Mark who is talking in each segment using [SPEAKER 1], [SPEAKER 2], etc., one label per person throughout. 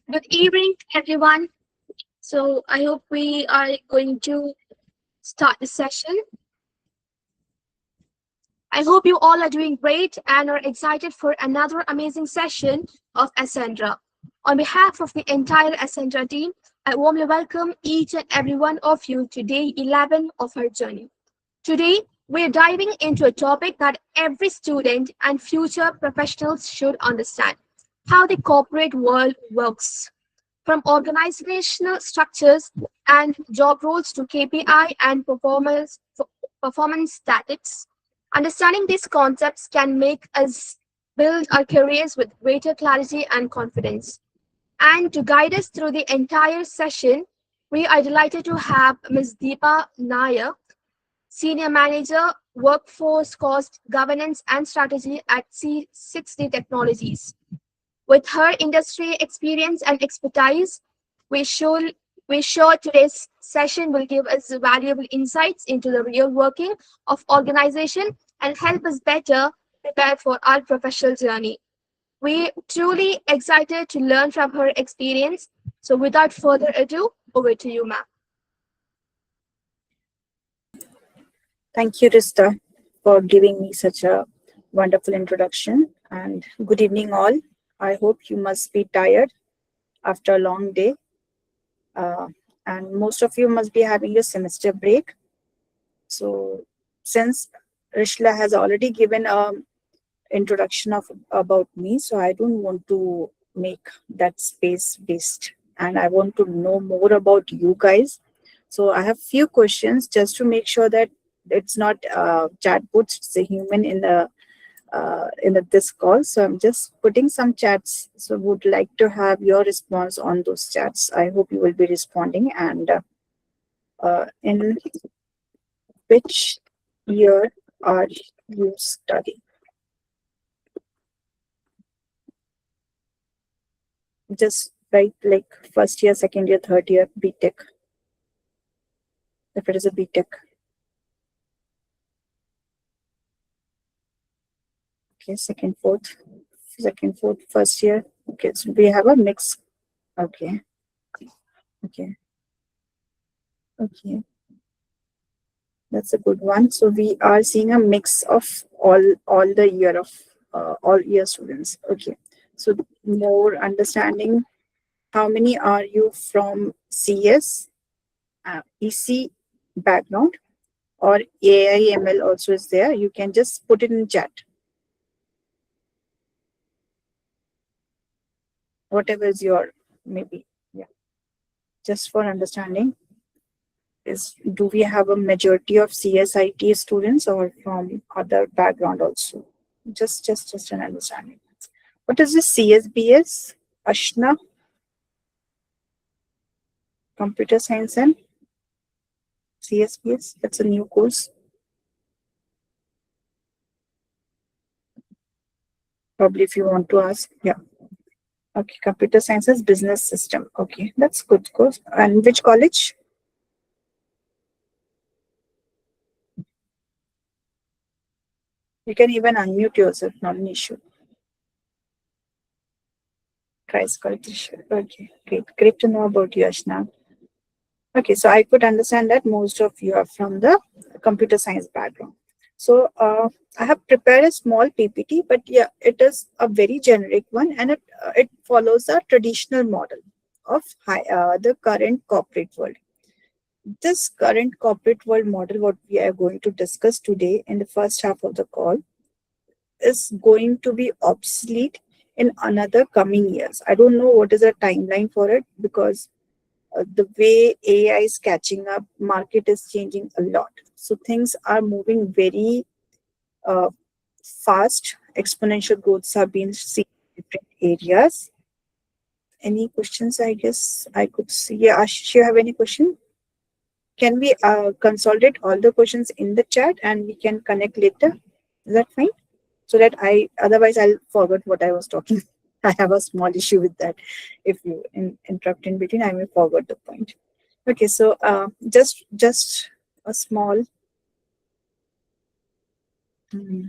[SPEAKER 1] Good evening, everyone. So, I hope we are going to start the session. I hope you all are doing great and are excited for another amazing session of Ascendra. On behalf of the entire Ascendra team, I warmly welcome each and every one of you to day 11 of our journey. Today, we're diving into a topic that every student and future professionals should understand: how the corporate world works. From organizational structures and job roles to KPI and performance statistics, understanding these concepts can make us build our careers with greater clarity and confidence. And to guide us through the entire session, we are delighted to have Ms. Deepa Nair, Senior Manager, Workforce Cost Governance and Strategy at C60 Technologies. With her industry experience and expertise, we sure, we sure today's session will give us valuable insights into the real working of organization and help us better prepare for our professional journey. We truly excited to learn from her experience. So without further ado, over to you, ma'am.
[SPEAKER 2] Thank you, Rista, for giving me such a wonderful introduction. And good evening, all. I hope you must be tired after a long day. Uh, and most of you must be having your semester break. So, since Rishla has already given a introduction of about me, so I don't want to make that space waste, and I want to know more about you guys. So I have few questions just to make sure that it's not chatbots, it's a human in this call. So I'm just putting some chats, so would like to have your response on those chats. I hope you will be responding. And in which year are you studying? Just write like first year, second year, third year, BTech, if it is a BTech. Okay, second, fourth, first year. Okay, so we have a mix. Okay, okay, okay. That's a good one. So we are seeing a mix of all the year of all year students. Okay, so more understanding. How many are you from CS, EC background, or AIML also is there? You can just put it in chat. Whatever is your maybe. Yeah, just for understanding. Is do we have a majority of CSIT students or from other background also? Just an understanding. What is this CSBS? Ashna, Computer Science and CSBS. That's a new course. Probably if you want to ask. Yeah. Okay. Computer Science is Business System. Okay. That's good course. And which college? You can even unmute yourself, not an issue. Christ College. Okay. Great. Great to know about you, Ashna. Okay, so I could understand that most of you are from the computer science background. So I have prepared a small PPT, but yeah, it is a very generic one, and it follows a traditional model of the current corporate world. This current corporate world model, what we are going to discuss today in the first half of the call, is going to be obsolete in another coming years. I don't know what is the timeline for it because the way AI is catching up, market is changing a lot. So things are moving very uh, fast. Exponential growths have been seen in different areas. Any questions? I guess I could see. Yeah, Ashish, you have any question? Can we consolidate all the questions in the chat and we can connect later? Is that fine? So that otherwise I'll forget what I was talking. I have a small issue with that. If you interrupt in between, I may forget the point. Okay, so just a small. Hmm.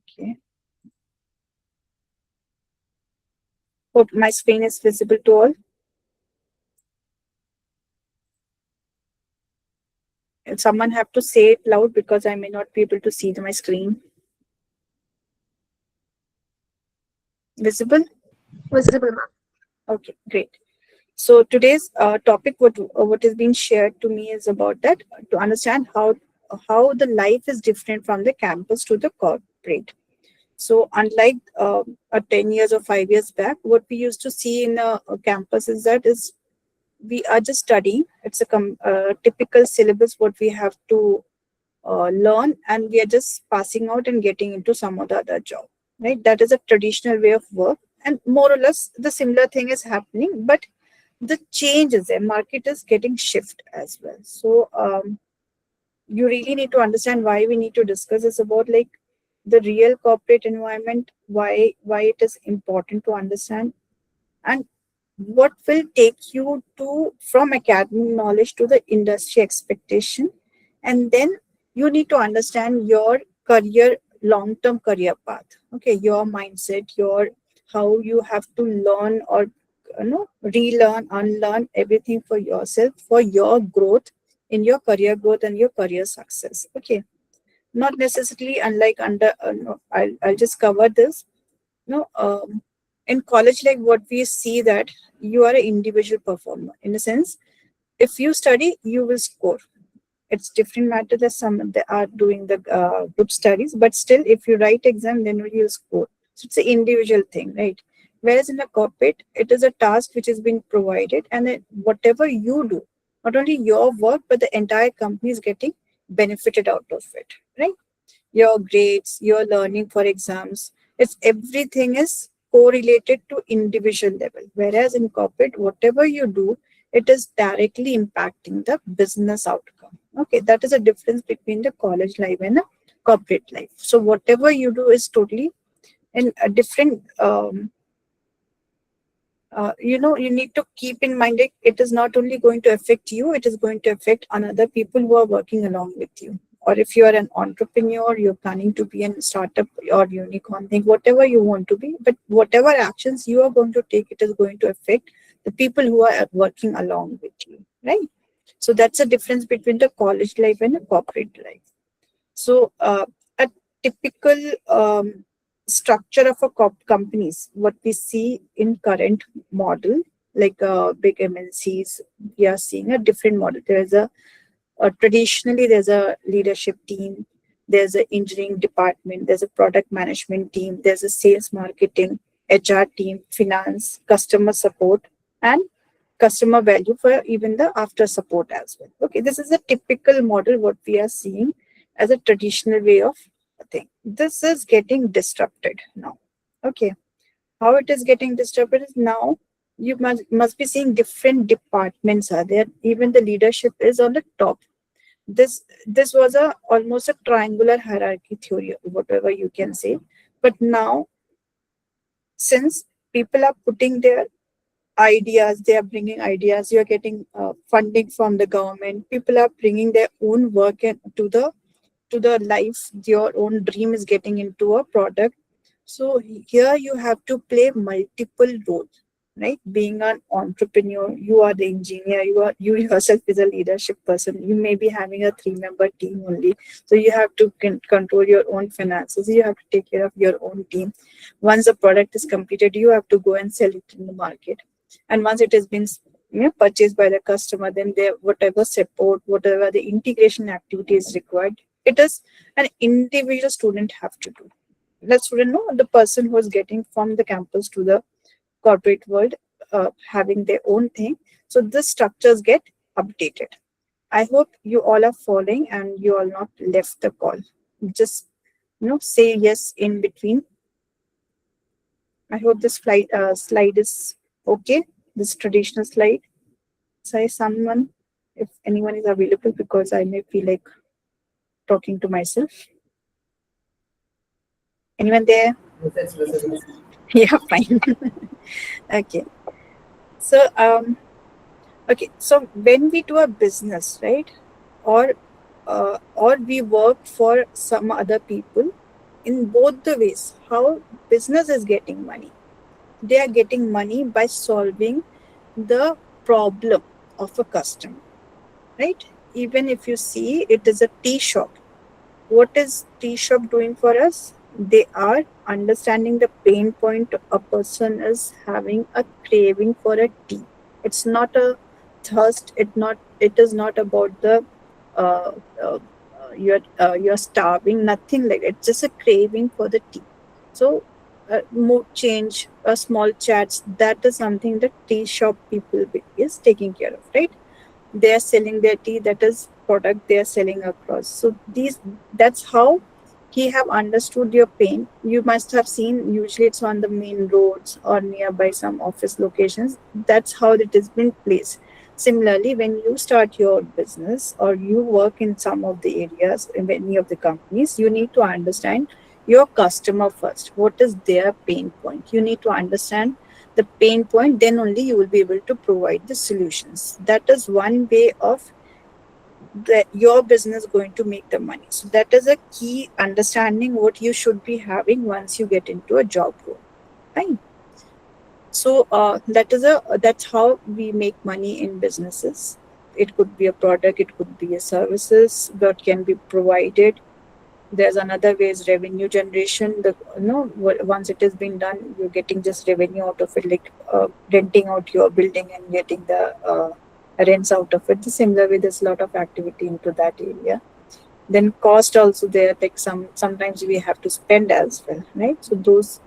[SPEAKER 2] Okay. Hope my screen is visible to all. If someone have to say it loud because I may not be able to see my screen. Visible?
[SPEAKER 1] Visible, ma'am.
[SPEAKER 2] Okay, great. So today's topic, what is being shared to me is about that to understand how the life is different from the campus to the corporate. So unlike 10 years or 5 years back, what we used to see in a campus is that is we are just studying. It's a typical syllabus what we have to learn, and we are just passing out and getting into some or the other job. Right? That is a traditional way of work, and more or less the similar thing is happening, but the change is there. Market is getting shift as well. So you really need to understand why we need to discuss this about like the real corporate environment, why it is important to understand, and what will take you to from academic knowledge to the industry expectation. And then you need to understand your career, long-term career path. Okay, your mindset, your how you have to learn or relearn, unlearn everything for yourself for your growth in your career growth and your career success. Okay, not necessarily unlike under no, I'll just cover this. No, in college, like what we see that you are an individual performer in a sense. If you study, you will score. It's different matter that some they are doing the group studies, but still, if you write exam, then you'll score. So it's an individual thing, right? Whereas in a corporate, it is a task which has been provided, and then whatever you do, not only your work, but the entire company is getting benefited out of it, right? Your grades, your learning for exams, it's everything is correlated to individual level. Whereas in corporate, whatever you do, it is directly impacting the business outcome. Okay, that is a difference between the college life and the corporate life. So whatever you do is totally in a different you need to keep in mind that it is not only going to affect you, it is going to affect another people who are working along with you. Or if you are an entrepreneur, you're planning to be a startup or unicorn thing, whatever you want to be, but whatever actions you are going to take, it is going to affect the people who are working along with you, right? So that's the difference between the college life and the corporate life. So a typical structure of a companies, what we see in current model, like big MNCs, we are seeing a different model. There is traditionally there's a leadership team, there's an engineering department, there's a product management team, there's a sales marketing, HR team, finance, customer support, and customer value for even the after support as well. Okay, this is a typical model what we are seeing as a traditional way of thing. This is getting disrupted now. Okay, how it is getting disrupted is now you must be seeing different departments are there. Even the leadership is on the top. This was a almost a triangular hierarchy theory, whatever you can say. But now, since people are putting their ideas, they are bringing ideas, you're getting funding from the government, people are bringing their own work to the life, your own dream is getting into a product. So here you have to play multiple roles, right? Being an entrepreneur, you are the engineer, you yourself is a leadership person. You may be having a 3-member team only, so you have to control your own finances. You have to take care of your own team. Once the product is completed, you have to go and sell it in the market. And once it has been purchased by the customer, then there whatever support, whatever the integration activity is required, it is an individual student have to do. Let student know the person who is getting from the campus to the corporate world, having their own thing. So the structures get updated. I hope you all are following and you all not left the call. Just say yes in between. I hope this slide is okay. This traditional slide. Say someone if anyone is available, because I may feel like talking to myself. Anyone there? Yeah, fine. Okay. So okay. So when we do a business, right, or we work for some other people, in both the ways, how business is getting money. They are getting money by solving the problem of a customer, right? Even if you see it is a tea shop, what is tea shop doing for us? They are understanding the pain point a person is having, a craving for a tea. It's not a thirst. It is not about the uh, uh, you're starving. Nothing like that. It's just a craving for the tea. So mood change, small chats. That is something that tea shop people is taking care of, right? They are selling their tea, that is product they are selling across. So these, that's how he have understood your pain. You must have seen, usually it's on the main roads or nearby some office locations. That's how it has been placed. Similarly, when you start your business or you work in some of the areas in any of the companies, you need to understand your customer first. What is their pain point? You need to understand the pain point, then only you will be able to provide the solutions. That is one way of your business going to make the money. So that is a key understanding what you should be having once you get into a job role, right? So that's how we make money in businesses. It could be a product, it could be a services that can be provided. There's another way is revenue generation. The once it has been done, you're getting just revenue out of it, like renting out your building and getting the rents out of it. The similar way, there's a lot of activity into that area. Then cost also there, like sometimes we have to spend as well, right? So those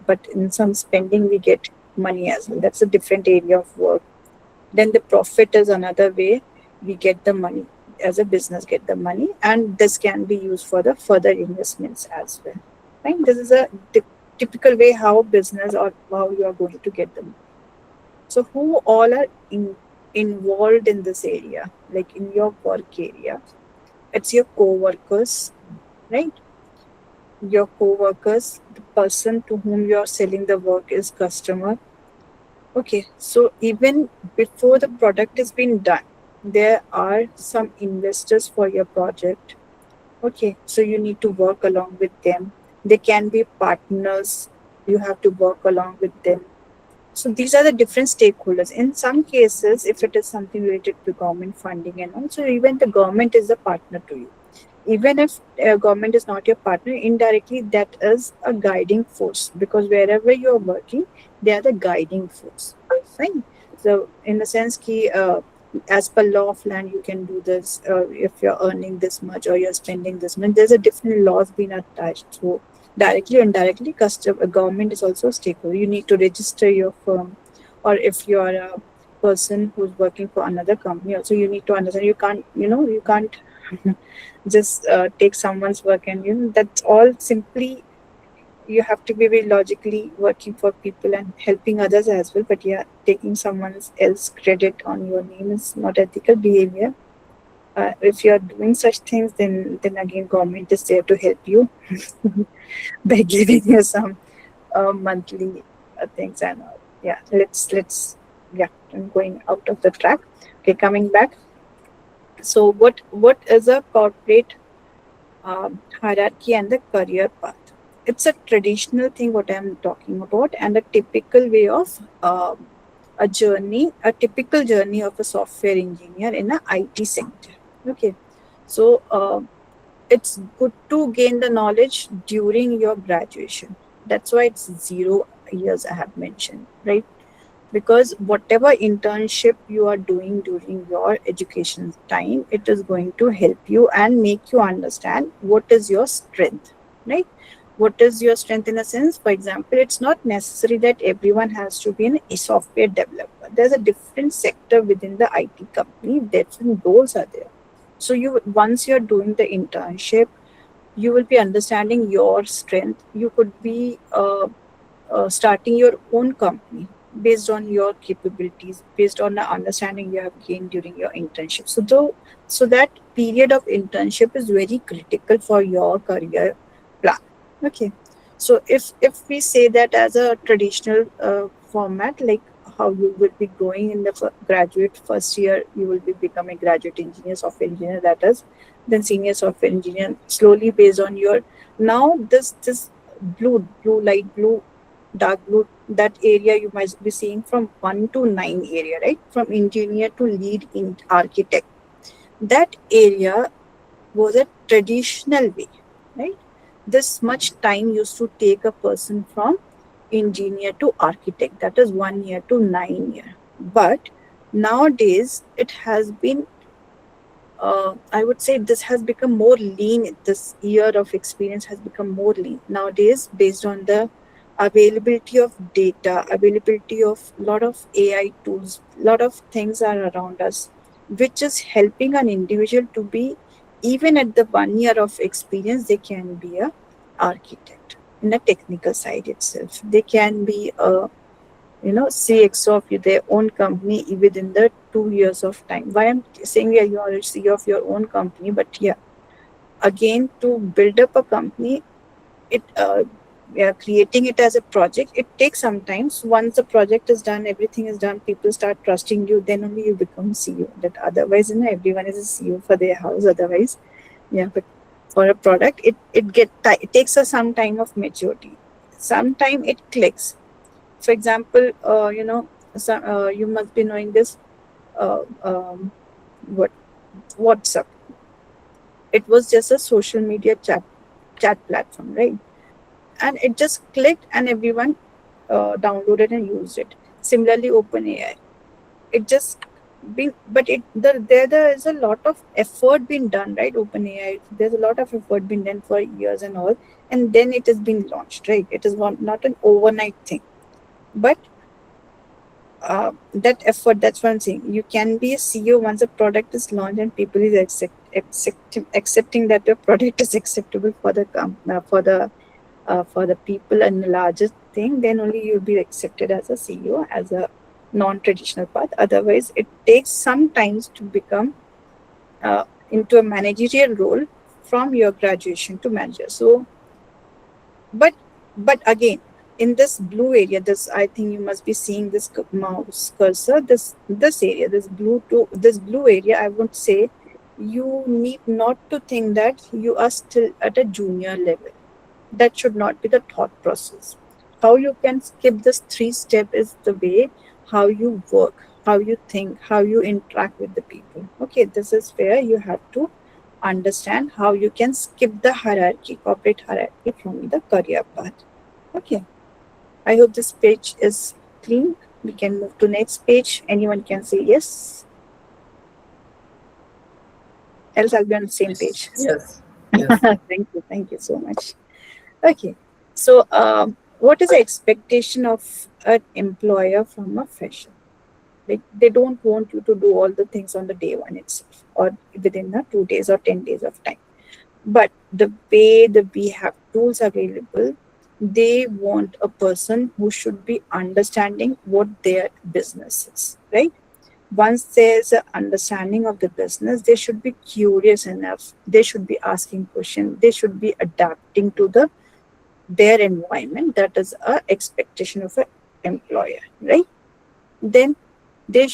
[SPEAKER 2] but in some spending we get money as well. That's a different area of work. Then the profit is another way we get the money, as a business get the money, and this can be used for the further investments as well, right? This is a typical way how business or how you are going to get the money. So who all are involved in this area, like in your work area? It's your co-workers, right? Your co-workers, the person to whom you are selling the work is customer. Okay, so even before the product has been done, there are some investors for your project. Okay, so you need to work along with them. They can be partners. You have to work along with them. So these are the different stakeholders. In some cases, if it is something related to government funding and also even the government is a partner to you. Even if government is not your partner, indirectly that is a guiding force, because wherever you are working, they are the guiding force. Fine. So in the sense ki, as per law of land, you can do this if you're earning this much or you're spending this much. There's a different laws being attached. So directly or indirectly, customer government is also a stakeholder. You need to register your firm, or if you are a person who's working for another company, also you need to understand. You can't just take someone's work, and that's all simply. You have to be very logically working for people and helping others as well, but yeah, taking someone else credit on your name is not ethical behavior. If you are doing such things, then again government is there to help you by giving you some monthly things and all. Yeah, let's yeah, I'm going out of the track. Okay, coming back. So what is a corporate hierarchy and the career path? It's a traditional thing what I'm talking about, and a typical way of a typical journey of a software engineer in a IT sector. Okay, so it's good to gain the knowledge during your graduation. That's why it's 0 years I have mentioned, right? Because whatever internship you are doing during your education time, it is going to help you and make you understand what is your strength, right? What is your strength in a sense? For example, it's not necessary that everyone has to be a software developer. There's a different sector within the IT company, different roles are there. So you, once you're doing the internship, you will be understanding your strength. You could be starting your own company based on your capabilities, based on the understanding you have gained during your internship. So that period of internship is very critical for your career plan. Okay, so if we say that as a traditional format, like how you will be going in the graduate first year, you will be becoming graduate engineer, software engineer, that is, then senior software engineer, slowly based on your Now this blue, light blue, dark blue, that area you might be seeing from 1 to 9 area, right? From engineer to lead in architect. That area was a traditional way, right? This much time used to take a person from engineer to architect, that is 1 year to 9 year. But nowadays it has been, I would say this has become more lean. This year of experience has become more lean nowadays, based on the availability of data, availability of lot of AI tools, lot of things are around us, which is helping an individual to be, even at the 1 year of experience, they can be a architect in the technical side itself. They can be a CXO of their own company within the 2 years of time. Why I'm saying, yeah, you are a CEO of your own company, but yeah, again, to build up a company, it yeah, creating it as a project, it takes some time. So once the project is done, everything is done, people start trusting you, then only you become CEO. That otherwise, everyone is a CEO for their house. Otherwise, yeah, but for a product, it takes us some time of maturity. Sometime it clicks. For example, you must be knowing this. Uh, um, what WhatsApp? It was just a social media chat platform, right? And it just clicked, and everyone downloaded and used it. Similarly, OpenAI. It just been, but there is a lot of effort being done, right? OpenAI. There's a lot of effort being done for years and all, and then it has been launched, right? It is not an overnight thing, but that effort, that's what I'm saying. You can be a CEO once a product is launched and people is accepting that the product is acceptable for the for the people and the largest thing, then only you'll be accepted as a CEO, as a non-traditional path. Otherwise, it takes some times to become into a managerial role from your graduation to manager. So but again, in this blue area, this, I think you must be seeing this mouse cursor, this area, this blue area, I would say you need not to think that you are still at a junior level. That should not be the thought process. How you can skip this 3 step is the way how you work, how you think, how you interact with the people. Okay, this is where you have to understand how you can skip the hierarchy, corporate hierarchy, from the career path. Okay, I hope this page is clean. We can move to next page. Anyone can say yes, else I'll be on the same page.
[SPEAKER 3] Yes, yes.
[SPEAKER 2] Thank you so much. Okay, so what is the expectation of an employer from a fresher? Like, they don't want you to do all the things on the day one itself, or within the 2 days or 10 days of time. But the way that we have tools available, they want a person who should be understanding what their business is, right? Once there's an understanding of the business, they should be curious enough. They should be asking questions. They should be adapting to their environment. That is a expectation of an employer, right? Then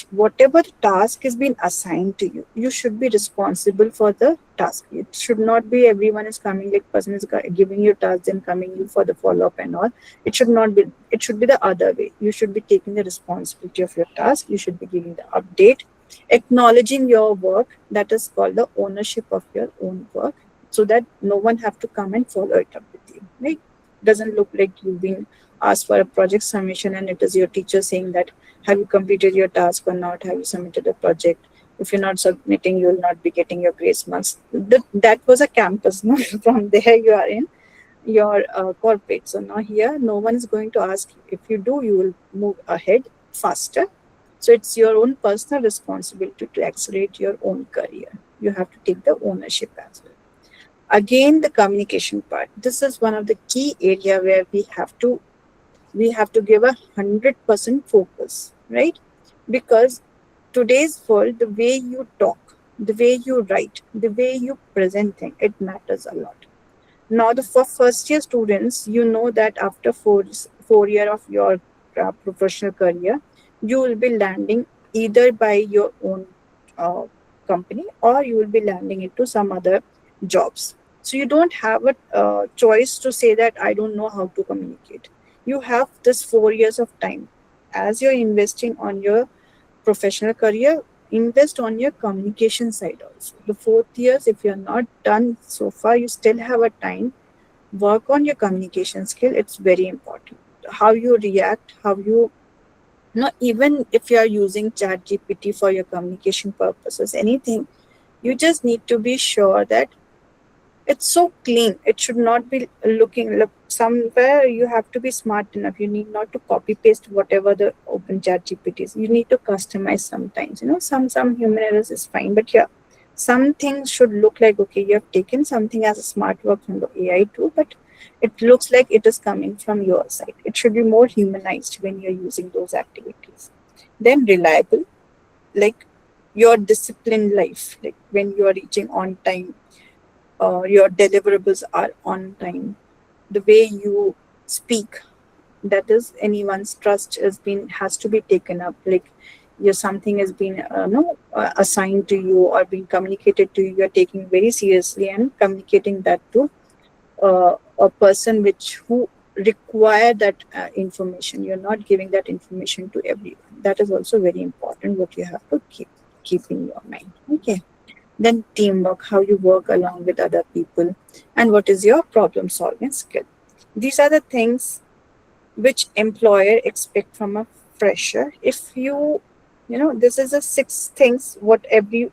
[SPEAKER 2] whatever task has been assigned to you, you should be responsible for the task. It should not be everyone is coming, like person is giving you tasks and coming you for the follow-up and all. It should not be, it should be the other way. You should be taking the responsibility of your task. You should be giving the update, acknowledging your work. That is called the ownership of your own work, so that no one have to come and follow it up with you, right? Doesn't look like you've been asked for a project submission and it is your teacher saying that, have you completed your task or not? Have you submitted a project? If you're not submitting, you will not be getting your grace marks. That was a campus. No? From there, you are in your corporate. So now here, no one is going to ask you. If you do, you will move ahead faster. So it's your own personal responsibility to accelerate your own career. You have to take the ownership as well. Again, the communication part. This is one of the key area where we have to give 100% focus, right? Because today's world, the way you talk, the way you write, the way you present things, it matters a lot. Now, for first year students, you know that after four year of your professional career, you will be landing either by your own uh, company, or you will be landing into some other jobs. So you don't have a choice to say that I don't know how to communicate. You have this 4 years of time. As you're investing on your professional career, invest on your communication side also. The 4 years, if you're not done so far, you still have a time. Work on your communication skill. It's very important. How you react, how you, even if you are using chat GPT for your communication purposes, anything, you just need to be sure that it's so clean. It should not be look somewhere. You have to be smart enough. You need not to copy paste whatever the open chat GPT is. You need to customize sometimes. Some human errors is fine, but yeah, some things should look like, okay, you have taken something as a smart work from the AI too, but it looks like it is coming from your side. It should be more humanized when you're using those activities. Then reliable, like your disciplined life, like when you are reaching on time, your deliverables are on time, the way you speak, that is anyone's trust has to be taken up, like your something has been assigned to you or been communicated to you, you're taking very seriously and communicating that to a person which who require that information. You're not giving that information to everyone. That is also very important, what you have to keep in your mind. Okay. Then teamwork, how you work along with other people, and what is your problem solving skill. These are the things which employer expect from a fresher. If this is the six things what every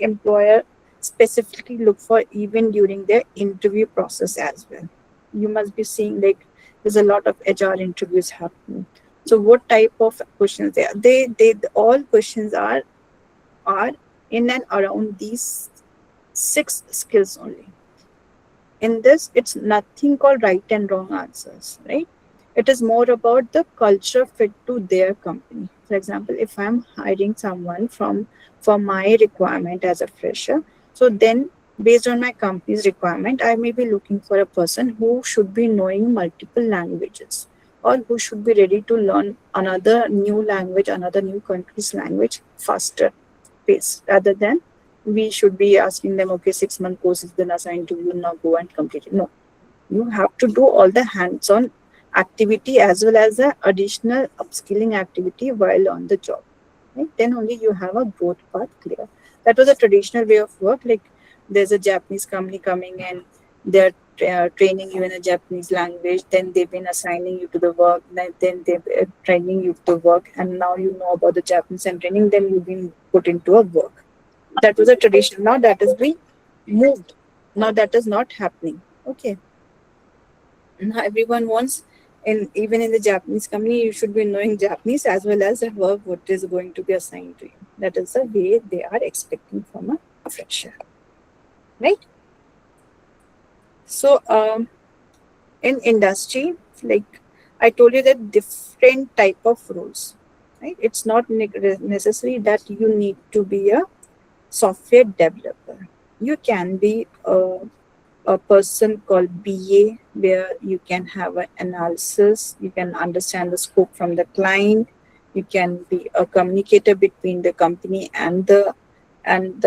[SPEAKER 2] employer specifically look for, even during their interview process as well. You must be seeing, like, there's a lot of HR interviews happening. So what type of questions they all questions are in and around these six skills only. In this, it's nothing called right and wrong answers, right? It is more about the culture fit to their company. For example, if I'm hiring someone for my requirement as a fresher, so then based on my company's requirement, I may be looking for a person who should be knowing multiple languages, or who should be ready to learn another new language, another new country's language faster pace, rather than we should be asking them, okay, 6 month course has been assigned to you, now go and complete it. No, you have to do all the hands-on activity as well as the additional upskilling activity while on the job. Right? Then only you have a growth path clear. That was a traditional way of work. Like, there's a Japanese company coming and they're training you in a Japanese language. Then they've been assigning you to the work. Then they're training you to work, and now you know about the Japanese and training. Then you've been put into a work. That was a tradition. Now that is being moved. Now that is not happening. Okay. Now everyone wants, and even in the Japanese company, you should be knowing Japanese as well as the work what is going to be assigned to you. That is the way they are expecting from a fresher, right? So in industry, like I told you, that different type of roles, right? It's not necessary that you need to be a software developer. You can be a person called BA, where you can have an analysis, you can understand the scope from the client, you can be a communicator between the company and the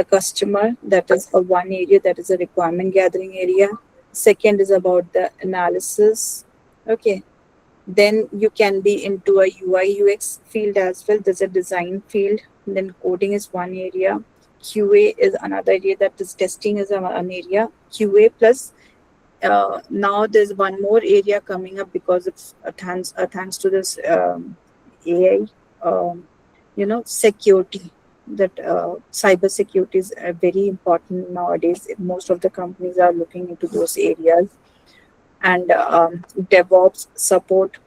[SPEAKER 2] customer. That is a one area, that is a requirement gathering area. Second is about the analysis. Okay. Then you can be into a UI UX field as well. There's a design field. Then coding is one area. QA is another area. That is testing is an area. QA plus now there's one more area coming up because of thanks to this AI. Security. That cyber security is very important nowadays. Most of the companies are looking into those areas, and DevOps support.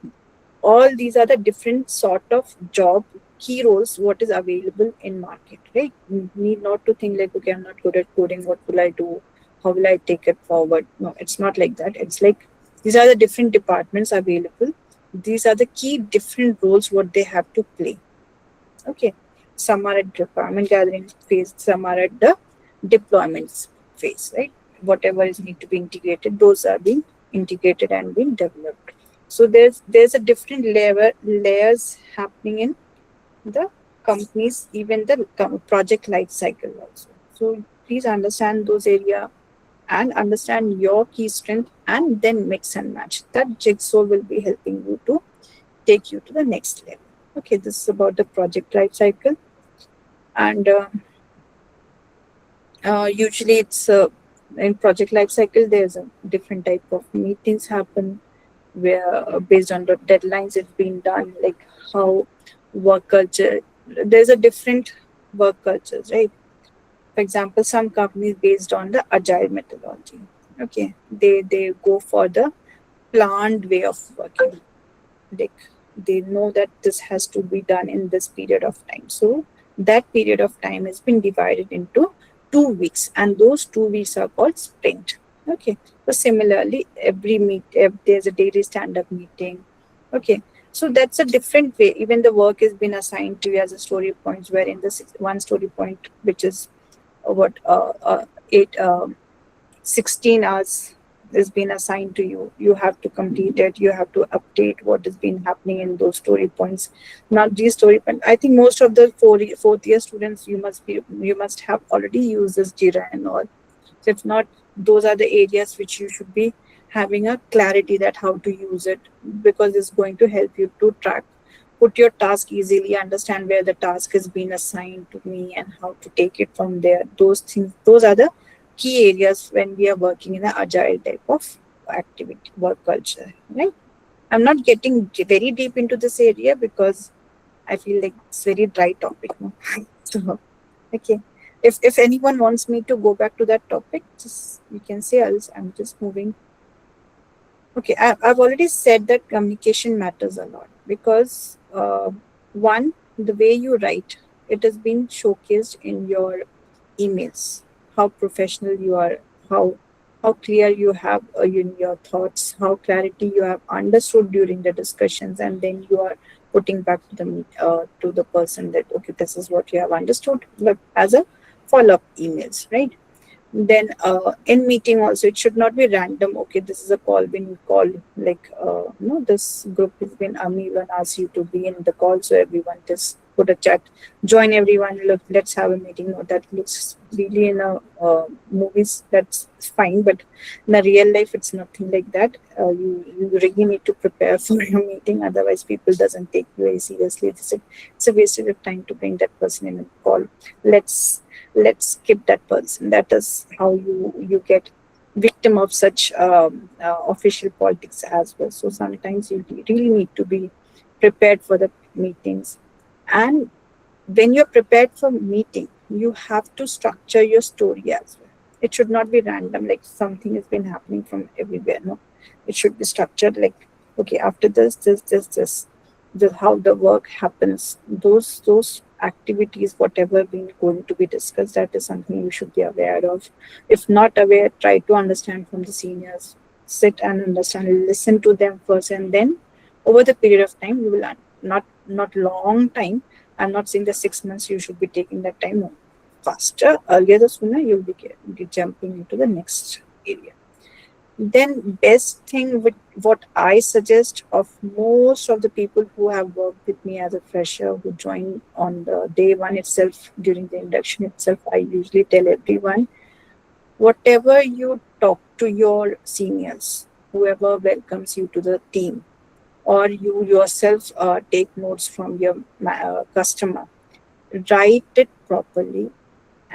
[SPEAKER 2] All these are the different sort of job key roles what is available in market, right? You need not to think like, okay, I'm not good at coding, what will I do, how will I take it forward? No, it's not like that. It's like these are the different departments available. These are the key different roles what they have to play. Okay. Some are at requirement gathering phase, some are at the deployments phase, right? Whatever is need to be integrated, those are being integrated and being developed. So there's a different layers happening in the companies, even the project life cycle also. So please understand those area. and understand your key strength and then mix and match. That jigsaw will be helping you to take you to the next level. Okay, this is about the project life cycle. And usually it's in project life cycle, there's a different type of meetings happen where based on the deadlines it's been done, like how work culture, there's a different work cultures, right? For example, some companies based on the agile methodology. Okay, they go for the planned way of working. Like they know that this has to be done in this period of time. So that period of time has been divided into 2 weeks, and those 2 weeks are called sprint. Okay. So similarly, every there's a daily stand-up meeting. Okay. So that's a different way. Even the work has been assigned to you as a story points, wherein the one story point, which is what eight 16 hours is been assigned to you. You have to complete it. You have to update what has been happening in those story points. Not these story points. I think most of the fourth year students, you must have already used this Jira and all. So if not, those are the areas which you should be having a clarity that how to use it, because it's going to help you to track, put your task easily, understand where the task has been assigned to me and how to take it from there. Those things, those are the key areas when we are working in an agile type of activity, work culture, right? I'm not getting very deep into this area because I feel like it's very dry topic. No? So, okay. If anyone wants me to go back to that topic, just you can say, else I'm just moving. Okay, I've already said that communication matters a lot because one, the way you write, it has been showcased in your emails, how professional you are, how clear you have in your thoughts, how clarity you have understood during the discussions, and then you are putting back to to the person that okay, this is what you have understood, but as a follow up emails, right? Then in meeting also, it should not be random. Okay, this is a call been called, like this group has been even asked you to be in the call, so everyone just put a chat, join everyone, look, let's have a meeting. No, that looks really in a movies, that's fine, but in a real life it's nothing like that. You really need to prepare for your meeting, otherwise people doesn't take you very seriously. It's a waste of time to bring that person in a call. Let's let's skip that person. That is how you get victim of such official politics as well. So sometimes you really need to be prepared for the meetings. And when you're prepared for meeting, you have to structure your story as well. It should not be random, like something has been happening from everywhere. No, it should be structured, like okay, after this, how the work happens, those activities, whatever been going to be discussed, that is something you should be aware of. If not aware, try to understand from the seniors. Sit and understand, listen to them first, and then over the period of time you will not long time. I'm not saying the 6 months you should be taking that time. No. Faster, earlier the sooner you'll be jumping into the next area. Then best thing with what I suggest of most of the people who have worked with me as a fresher who join on the day one itself, during the induction itself, I usually tell everyone, whatever you talk to your seniors, whoever welcomes you to the team, or you yourself take notes from your customer, write it properly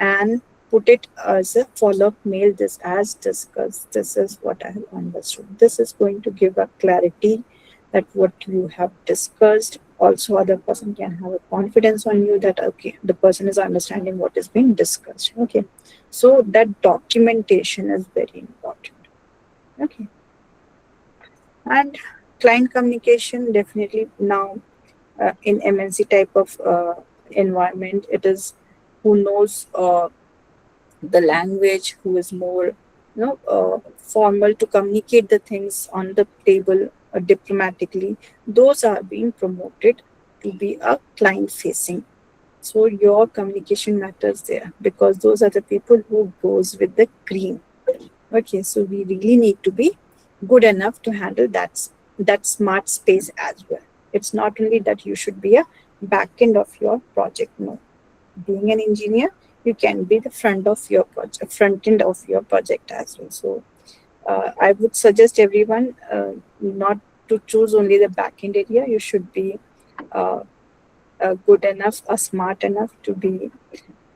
[SPEAKER 2] and put it as a follow-up mail. This as discussed, this is what I have understood. This is going to give a clarity that what you have discussed. Also, other person can have a confidence on you that okay, the person is understanding what is being discussed. Okay, so that documentation is very important. Okay, and client communication, definitely now in MNC type of environment, it is who knows the language, who is more formal to communicate the things on the table diplomatically. Those are being promoted to be a client facing. So your communication matters there, because those are the people who goes with the cream. Okay, so we really need to be good enough to handle that smart space as well. It's not only that you should be a back end of your project. No, being an engineer, you can be the front of your project, front end of your project as well. So I would suggest everyone not to choose only the back end area. You should be uh, good enough, smart enough to be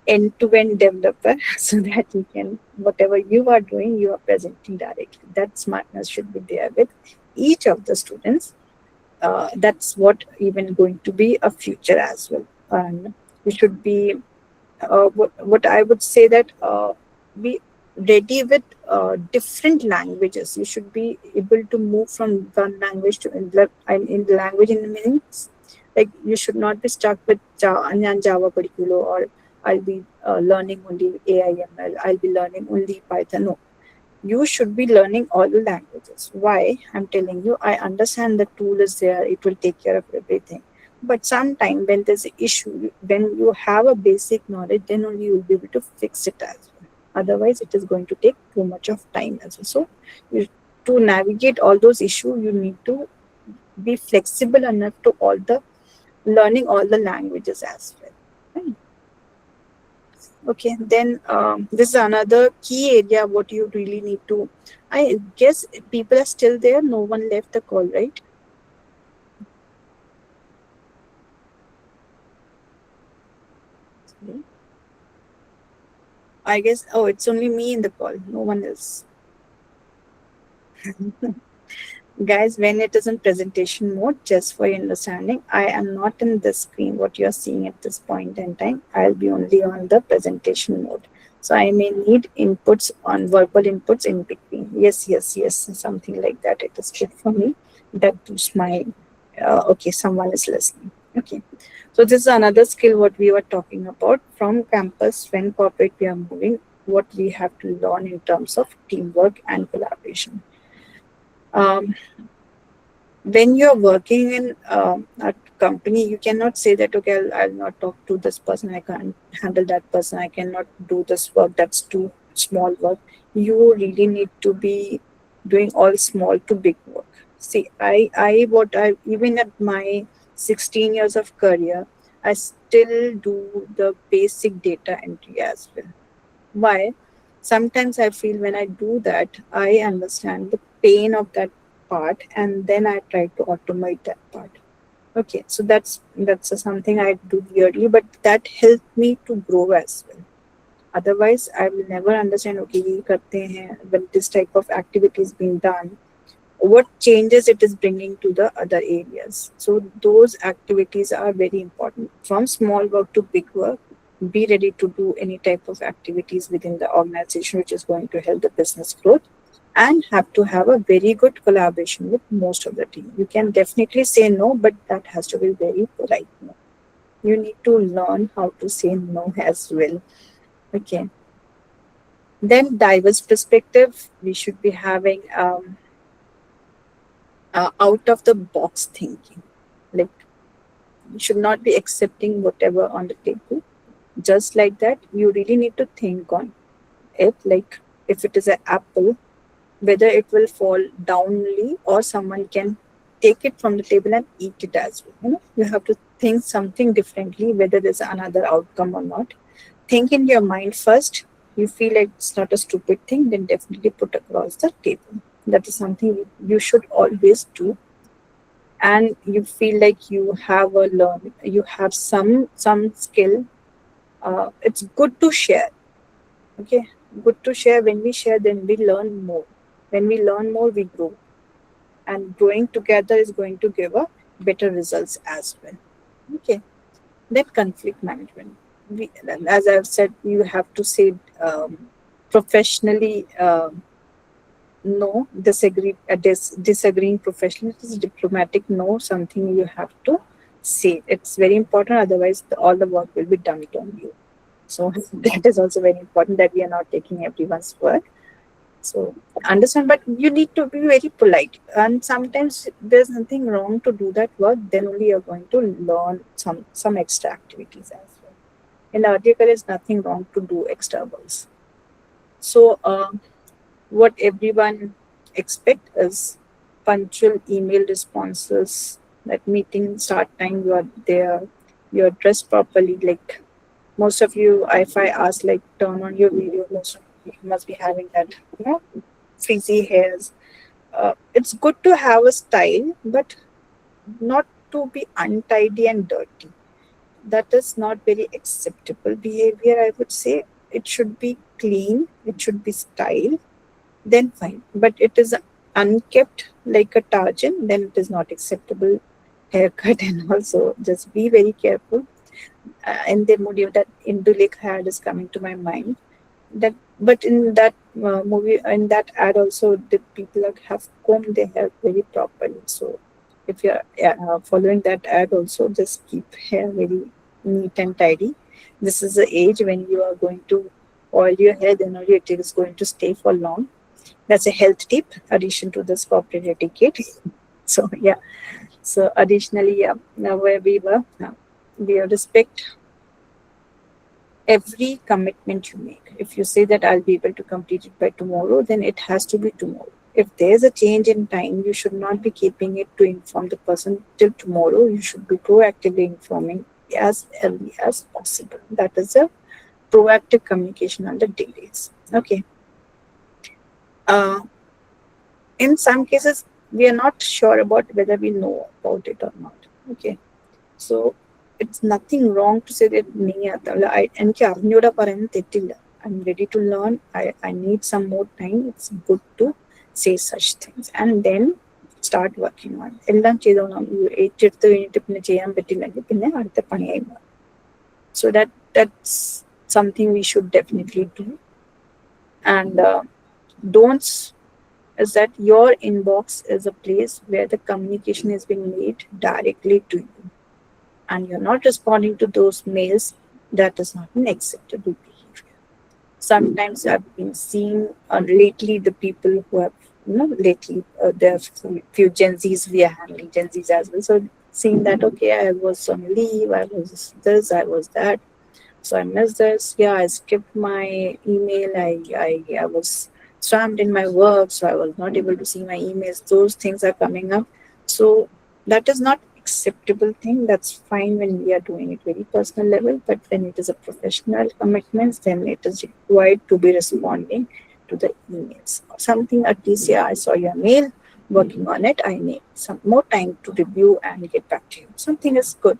[SPEAKER 2] end-to-end developer so that you can, whatever you are doing, you are presenting directly. That smartness should be there with each of the students. That's what even going to be a future as well. And you should be what I would say that be ready with different languages. You should be able to move from one language to in the language in the meanings. Like you should not be stuck with Java particular, or I'll be learning only AIML. I'll be learning only Python. No, you should be learning all the languages. Why? I'm telling you, I understand the tool is there, it will take care of everything. But sometime when there's an issue, when you have a basic knowledge, then only you'll be able to fix it as well. Otherwise, it is going to take too much of time as well. So, to navigate all those issues, you need to be flexible enough to all the learning all the languages as well. Right? Okay, then this is another key area what you really need to. I guess people are still there. No one left the call, right? I guess. Oh, it's only me in the call. No one else. Guys, when it is in presentation mode, just for your understanding, I am not in the screen. What you are seeing at this point in time, I'll be only on the presentation mode. So I may need inputs on verbal inputs in between. Yes, yes, yes, something like that. It is good for me. That boosts my. Okay, someone is listening. Okay, so this is another skill what we were talking about from campus. When corporate we are moving, what we have to learn in terms of teamwork and collaboration. Um, when you're working in a company, you cannot say that, okay, I'll not talk to this person, I can't handle that person, I cannot do this work, that's too small work. You really need to be doing all small to big work. See, I even at my 16 years of career, I still do the basic data entry as well. Why? Sometimes I feel when I do that, I understand the pain of that part, and then I try to automate that part. Okay, so that's something I do yearly, but that helped me to grow as well. Otherwise, I will never understand. Okay, ये करते हैं, when this type of activity is being done, what changes it is bringing to the other areas. So those activities are very important. From small work to big work, be ready to do any type of activities within the organization which is going to help the business growth, and have to have a very good collaboration with most of the team. You can definitely say no, but that has to be very polite no. You need to learn how to say no as well. Okay. Then diverse perspective, we should be having out of the box thinking. Like you should not be accepting whatever on the table. Just like that, you really need to think on it. Like if it is an apple, whether it will fall downly or someone can take it from the table and eat it as well. You have to think something differently, whether there's another outcome or not. Think in your mind first. You feel like it's not a stupid thing, then definitely put across the table. That is something you should always do. And you feel like you have you have some skill. It's good to share. Okay, good to share. When we share, then we learn more. When we learn more, we grow, and growing together is going to give a better results as well. Okay, then conflict management. As I've said, you have to say professionally. No, disagreeing professionally is diplomatic no, something you have to say. It's very important, otherwise all the work will be dumped on you. So that is also very important, that we are not taking everyone's work. So understand, but you need to be very polite. And sometimes there's nothing wrong to do that work. Then only you're going to learn some extra activities as well. In earlier careers, nothing wrong to do extra works. So what everyone expect is punctual email responses. That meeting start time, you are there, you are dressed properly. Like Most of you, if I ask like turn on your video, most of you must be having that, frizzy hairs. It's good to have a style, but not to be untidy and dirty. That is not very acceptable behavior, I would say. It should be clean, it should be style, then fine. But it is unkept like a Tarzan, then it is not acceptable haircut. And also just be very careful. And the movie that Indulekh had is coming to my mind. That, but in that movie, in that ad also, the people have combed their hair very properly. So if you're following that ad also, just keep hair very neat and tidy. This is the age when you are going to oil your hair, then only it is going to stay for long. That's a health tip addition to this corporate etiquette. So yeah. So additionally, yeah, now where we were, we respect every commitment you make. If you say that I'll be able to complete it by tomorrow, then it has to be tomorrow. If there's a change in time, you should not be keeping it to inform the person till tomorrow. You should be proactively informing as early as possible. That is a proactive communication on the delays. Okay. Uh, in some cases, we are not sure about whether we know about it or not. Okay. So it's nothing wrong to say that नहीं आता मतलब എനിക്ക് അറിഞ്ഞൂടാ പറയുന്നത് തെറ്റില്ല. I'm ready to learn. I need some more time. It's good to say such things and then start working on. എല്ലാം ചെയ്തോളാം ഏറ്റെടുത്ത് കഴിഞ്ഞിട്ട് പിന്നെ ചെയ്യാൻ പറ്റില്ലെങ്കിൽ പിന്നെ അടുത്ത പണിയായി മാറും. So that's something we should definitely do. And don'ts is that your inbox is a place where the communication is being made directly to you and you're not responding to those mails, that is not an acceptable behavior. Sometimes I've been seeing lately the people who have, lately there are few Gen Zs, we are handling Gen Zs as well. So seeing that, okay, I was on leave, I was this, I was that. So I missed this. Yeah, I skipped my email. I was swamped in my work, so I was not able to see my emails. Those things are coming up. So that is not acceptable thing. That's fine when we are doing it very personal level, but when it is a professional commitment, then it is required to be responding to the emails. Something at least, yeah, I saw your mail, working on it. I need some more time to review and get back to you. Something is good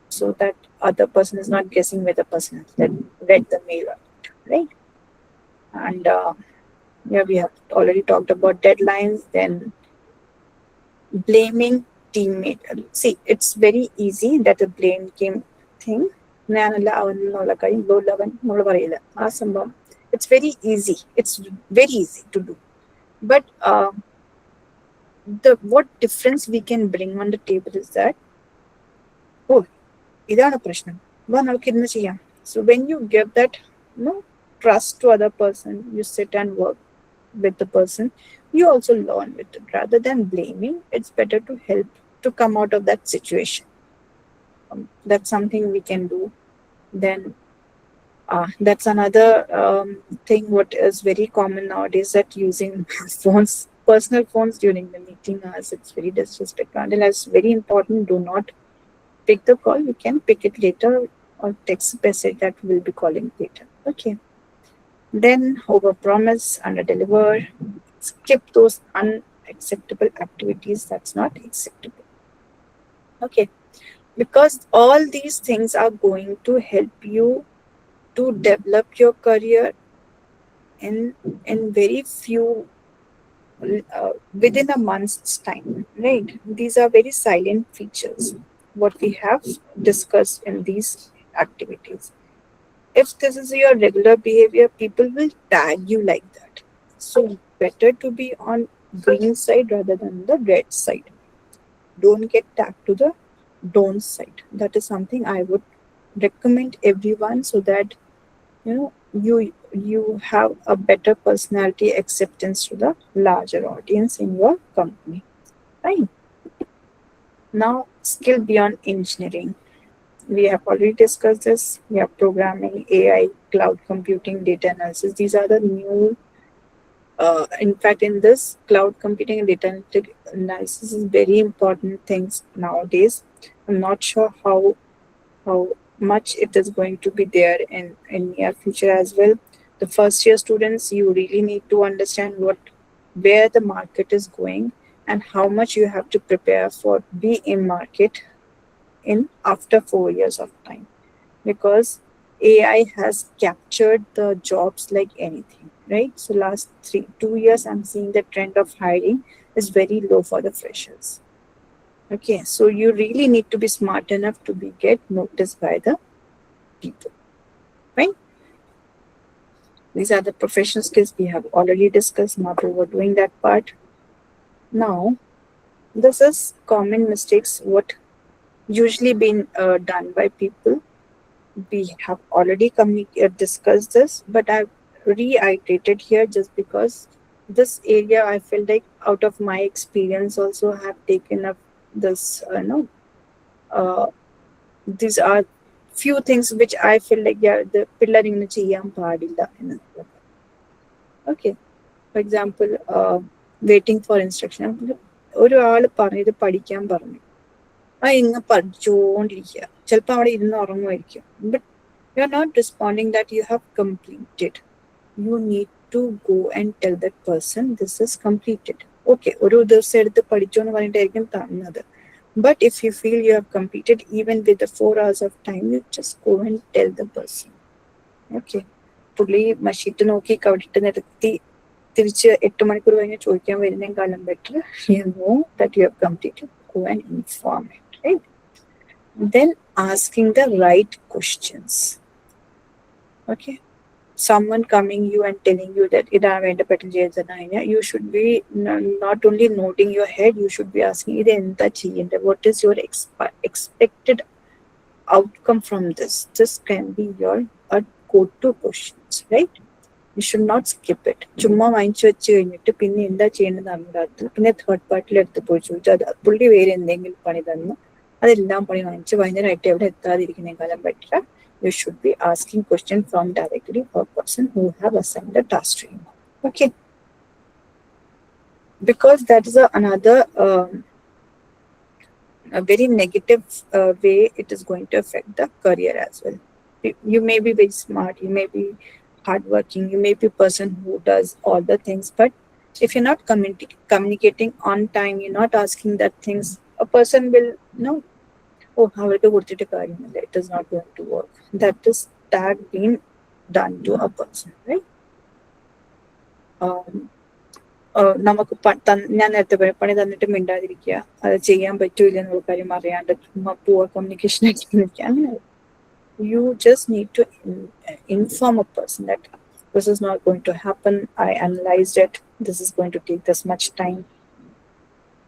[SPEAKER 2] so that other person is not guessing where the person has read the mail or not, right? And yeah, we have already talked about deadlines. Then blaming teammate. See, it's very easy that a blame game thing. It's very easy. It's very easy to do. But the what difference we can bring on the table is that, oh, ഇതാണ് പ്രശ്നം വാ നമുക്ക് ഇന്ന് ചെയ്യാം. So when you give that trust to other person, you sit and work with the person, you also learn with it. Rather than blaming, it's better to help to come out of that situation. That's something we can do. Then that's another thing what is very common nowadays, that using phones, personal phones during the meeting hours, it's very disrespectful. And that's very important. Do not pick the call. You can pick it later or text message that we'll be calling later. Okay. Then over promise, under deliver. Skip those unacceptable activities. That's not acceptable. Okay. Because all these things are going to help you to develop your career in very few within a month's time, right? These are very silent features what we have discussed in these activities. If this is your regular behavior, people will tag you like that. So better to be on green side rather than the red side. Don't get tagged to the don't side. That is something I would recommend everyone, so that you have a better personality acceptance to the larger audience in your company, right? Now, skill beyond engineering. We have already discussed this. We have programming, AI, cloud computing, data analysis. These are the new, in fact, in this cloud computing and data analysis is very important things nowadays. I'm not sure how much it is going to be there in near future as well. The first year students, you really need to understand where the market is going and how much you have to prepare for be in market in after 4 years of time, because AI has captured the jobs like anything, right? So last 2 years, I'm seeing the trend of hiring is very low for the freshers. Okay, so you really need to be smart enough to be get noticed by the people, right? These are the professional skills we have already discussed. Not overdoing that part. Now, this is common mistakes what usually been done by people. We have already discussed this, but I've reiterated here just because this area I feel like out of my experience also have taken up this. Uh, these are few things which I feel like yeah the pillar in ചെയ്യാൻ പാടില്ല എന്നുള്ളത്. Okay, for example, waiting for instruction. ഒരാൾ പറഞ്ഞത് പഠിക്കാൻ പറഞ്ഞു, ആ ഇങ്ങ് പഠിച്ചുകൊണ്ടിരിക്കുക, ചിലപ്പോൾ അവിടെ ഇരുന്ന് ഉറങ്ങുമായിരിക്കും. But you are not responding that you have completed. You need to go and tell that person this is completed. Okay, ഒരു ദിവസം എടുത്ത് പഠിച്ചോ എന്ന് പറഞ്ഞിട്ടായിരിക്കും തന്നത്. But if you feel you have completed even with the 4 hours of time, you just go and tell the person. Okay. പുള്ളി മഷീട്ട് നോക്കി കവിട്ട് നിർത്തി തിരിച്ച് 8 മണിക്കൂർ കഴിഞ്ഞ് ചോദിക്കാൻ വരുന്നേക്കാളും better you know that you have completed, go and inform it, right? Then asking the right questions. Okay. Someone coming you and telling you that ഇതാ വേണ്ടപ്പെട്ട ചെയ്തതിനാ, you should be not only nodding your head, you should be asking ഇത് എന്താ ചെയ്യേണ്ടത്, what is your expected outcome from this. This can be your go-to questions, right? You should not skip it. ചുമ്മാ വാങ്ങിച്ചു വെച്ച് കഴിഞ്ഞിട്ട് പിന്നെ എന്താ ചെയ്യേണ്ടതെന്ന് അറിഞ്ഞാൽ പിന്നെ തേർഡ് പാർട്ടിയിൽ എടുത്ത് പോയി ചോദിച്ചു അത് പുള്ളി വേറെ എന്തെങ്കിലും പണി തന്നു അതെല്ലാം പണി വാങ്ങിച്ച് വൈകുന്നേരമായിട്ട് എവിടെ എത്താതിരിക്കുന്നതിനേക്കാളും better you should be asking questions from directly a person who have assigned a task to you. Okay, because that is another a very negative way it is going to affect the career as well. You may be very smart, you may be hardworking, you may be a person who does all the things, but if you're not communicating on time, you're not asking that things, a person will know, oh, how it is not going to work. That is that being done to a person, right? നമുക്ക് ഞാൻ നേരത്തെ പറയാം പണി തന്നിട്ട് മിണ്ടാതിരിക്കുക, അത് ചെയ്യാൻ പറ്റൂല എന്നുള്ള കാര്യം അറിയാണ്ട് പൂവർ കമ്മ്യൂണിക്കേഷൻ ആക്കി നിൽക്കുക, അങ്ങനെ. You just need to inform a person that this is not going to happen. I analyzed it. This is going to take this much time.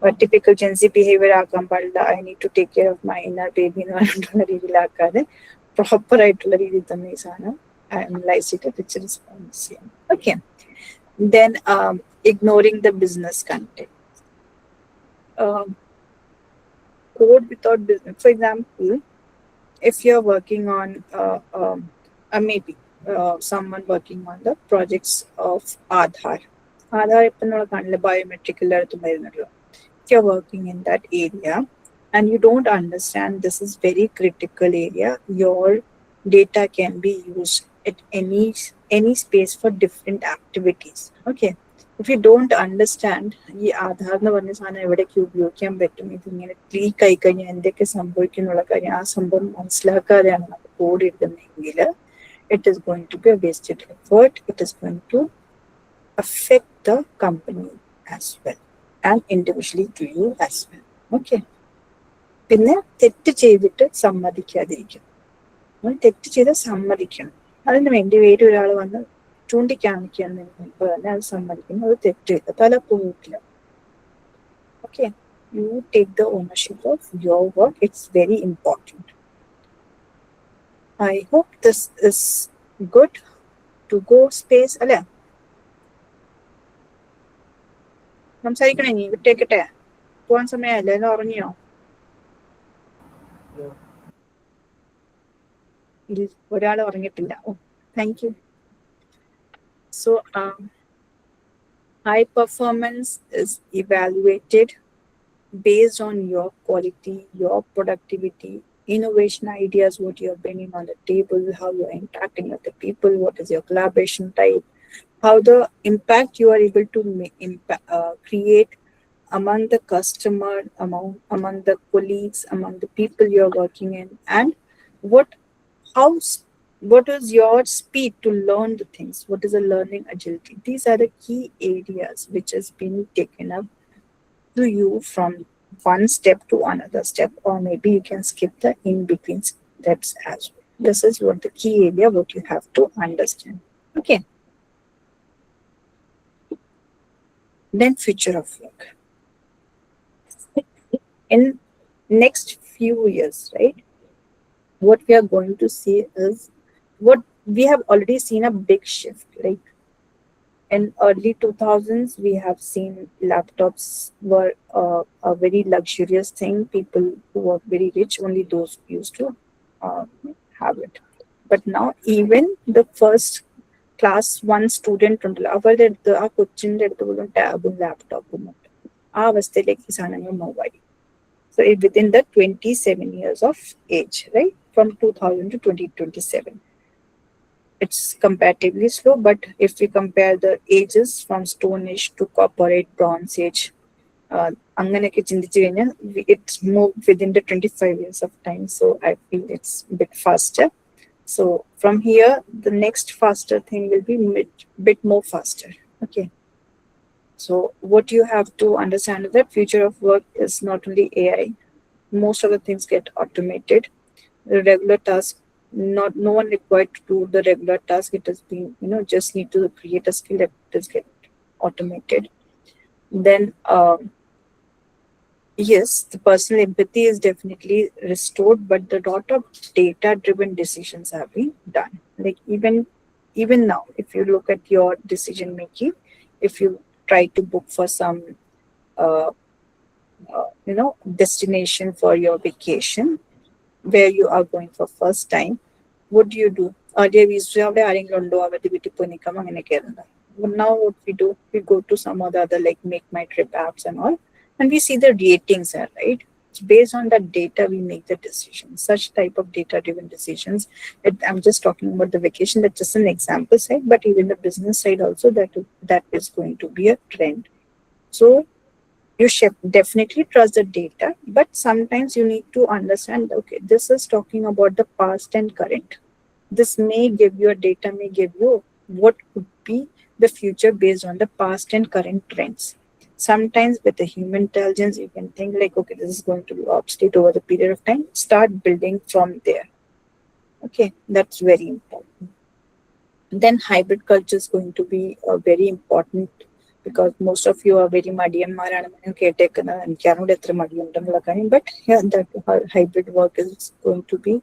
[SPEAKER 2] A typical Gen Z behavior ആക്കാൻ പാടില്ല. I need to take care of my inner baby എന്ന് പറഞ്ഞിട്ടുള്ള രീതിയിലാക്കാതെ proper ആയിട്ടുള്ള രീതിയിൽ തന്നെ ഈ സാധനം analyse ചെയ്തിട്ട് തിരിച്ച് റെസ്പോൺസ് ചെയ്യാം. Okay. Then ignoring the business content. Code without business. For example, if you're working on maybe someone working on the projects of Aadhaar ഇപ്പം നമ്മൾ കാണില്ല ബയോമെട്രിക് എല്ലായിടത്തും വരുന്നല്ലോ. If you're working in that area and you don't understand this is very critical area, your data can be used at any space for different activities. Okay. If you don't understand ഈ ആധാർ എന്ന് പറഞ്ഞ സാധനം എവിടേക്ക് ഉപയോഗിക്കാൻ പറ്റും, ഇതിങ്ങനെ leak ആയി കഴിഞ്ഞാൽ എന്തൊക്കെ സംഭവിക്കുന്നുള്ള കാര്യം ആ സംഭവം മനസ്സിലാക്കാതെയാണ് നമ്മൾ code എഴുതുന്നതെങ്കിൽ it is going to be a wasted effort. It is going to affect the company as well and individually to you as well. Okay. പിന്നെ തെറ്റ് ചെയ്തിട്ട് സമ്മതിക്കാതിരിക്കണം. തെറ്റ് ചെയ്ത് സമ്മതിക്കണം. അതിന് വേണ്ടി വേറെ ഒരാൾ വന്ന് ചൂണ്ടിക്കാണിക്കുകയാണെന്ന് മുമ്പ് തന്നെ അത് സമ്മതിക്കുന്നു, അത് തെറ്റ് ചെയ്ത് തല പോയിട്ടില്ല. Okay, you take the ownership of your work. It's very important. I hope this is good to go space. അല്ലേ, സംസാരിക്കണേ, നീ വിട്ടേക്കട്ടെ, പോവാൻ സമയമല്ലേ, എല്ലാം ഉറങ്ങിയോ? ഒരാൾ ഉറങ്ങിയിട്ടില്ല. Oh, thank you. So high performance is evaluated based on your quality, your productivity, innovation ideas, what you're bringing on the table, how you're interacting with the people, what is your collaboration type, how the impact you are able to create among the customer, among the colleagues, among the people you're working in, and what how s- what is your speed to learn the things, what is the learning agility. These are the key areas which has been taken up to you from one step to another step, or maybe you can skip the in between steps as well. This is what the key area what you have to understand. Okay, then future of work in next few years, right? What we are going to see is what we have already seen a big shift. Like in early 2000s, we have seen laptops were a very luxurious thing. People who were very rich, only those used to uh, have it. But now, even the first class one student ഉണ്ടല്ലോ അവരുടെ ആ കൊച്ചിൻ്റെ അടുത്ത് പോലും ടാബും ലാപ്ടോപ്പും ഉണ്ട് ആ അവസ്ഥയിലേക്ക് സാധനങ്ങൾ മൂവ് ആയി. So within the 27 years of age, right? From 2000 to 2027. It's comparatively slow, but if we compare the ages from Stone Age to Corporate Bronze Age, അങ്ങനെയൊക്കെ ചിന്തിച്ചു കഴിഞ്ഞാൽ it's moved within the 25 years of time. So I feel it's a bit faster. So from here, the next faster thing will be bit more faster. Okay. So what you have to understand is that future of work is not only AI. Most of the things get automated. The regular task, not no one required to do the regular task. It has been, just need to create a skill that is get automated. Then yes, the personal empathy is definitely restored, but the lot of data driven decisions have been done. Like even now, if you look at your decision making, if you try to book for some uh, destination for your vacation where you are going for first time, what do you do? Earlier we used to have ആരെങ്കിലും ഉണ്ടോ അവരുടെ വീട്ടിൽ പോയി നിൽക്കാം അങ്ങനെയൊക്കെ ആയിരുന്നു. But now what we do, we go to some or the other like Make My Trip apps and all, and we see the ratings there, right? So based on that data, we make the decisions. Such type of data-driven decisions. I'm just talking about the vacation. That's just an example side, but even the business side also that is going to be a trend. So you should definitely trust the data, but sometimes you need to understand, okay, this is talking about the past and current. This may give you a data, may give you what could be the future based on the past and current trends. Sometimes with the human intelligence, you can think like, okay, this is going to be obsolete over the period of time. Start building from there. Okay, that's very important. Then hybrid culture is going to be very important because most of you are very മടിയന്മാരാണ് കേട്ടേക്കുന്നത്. എനിക്കറിഞ്ഞൂടെ എത്ര മടിയുണ്ടെന്നുള്ള കാര്യം. But yeah, that hybrid work is going to be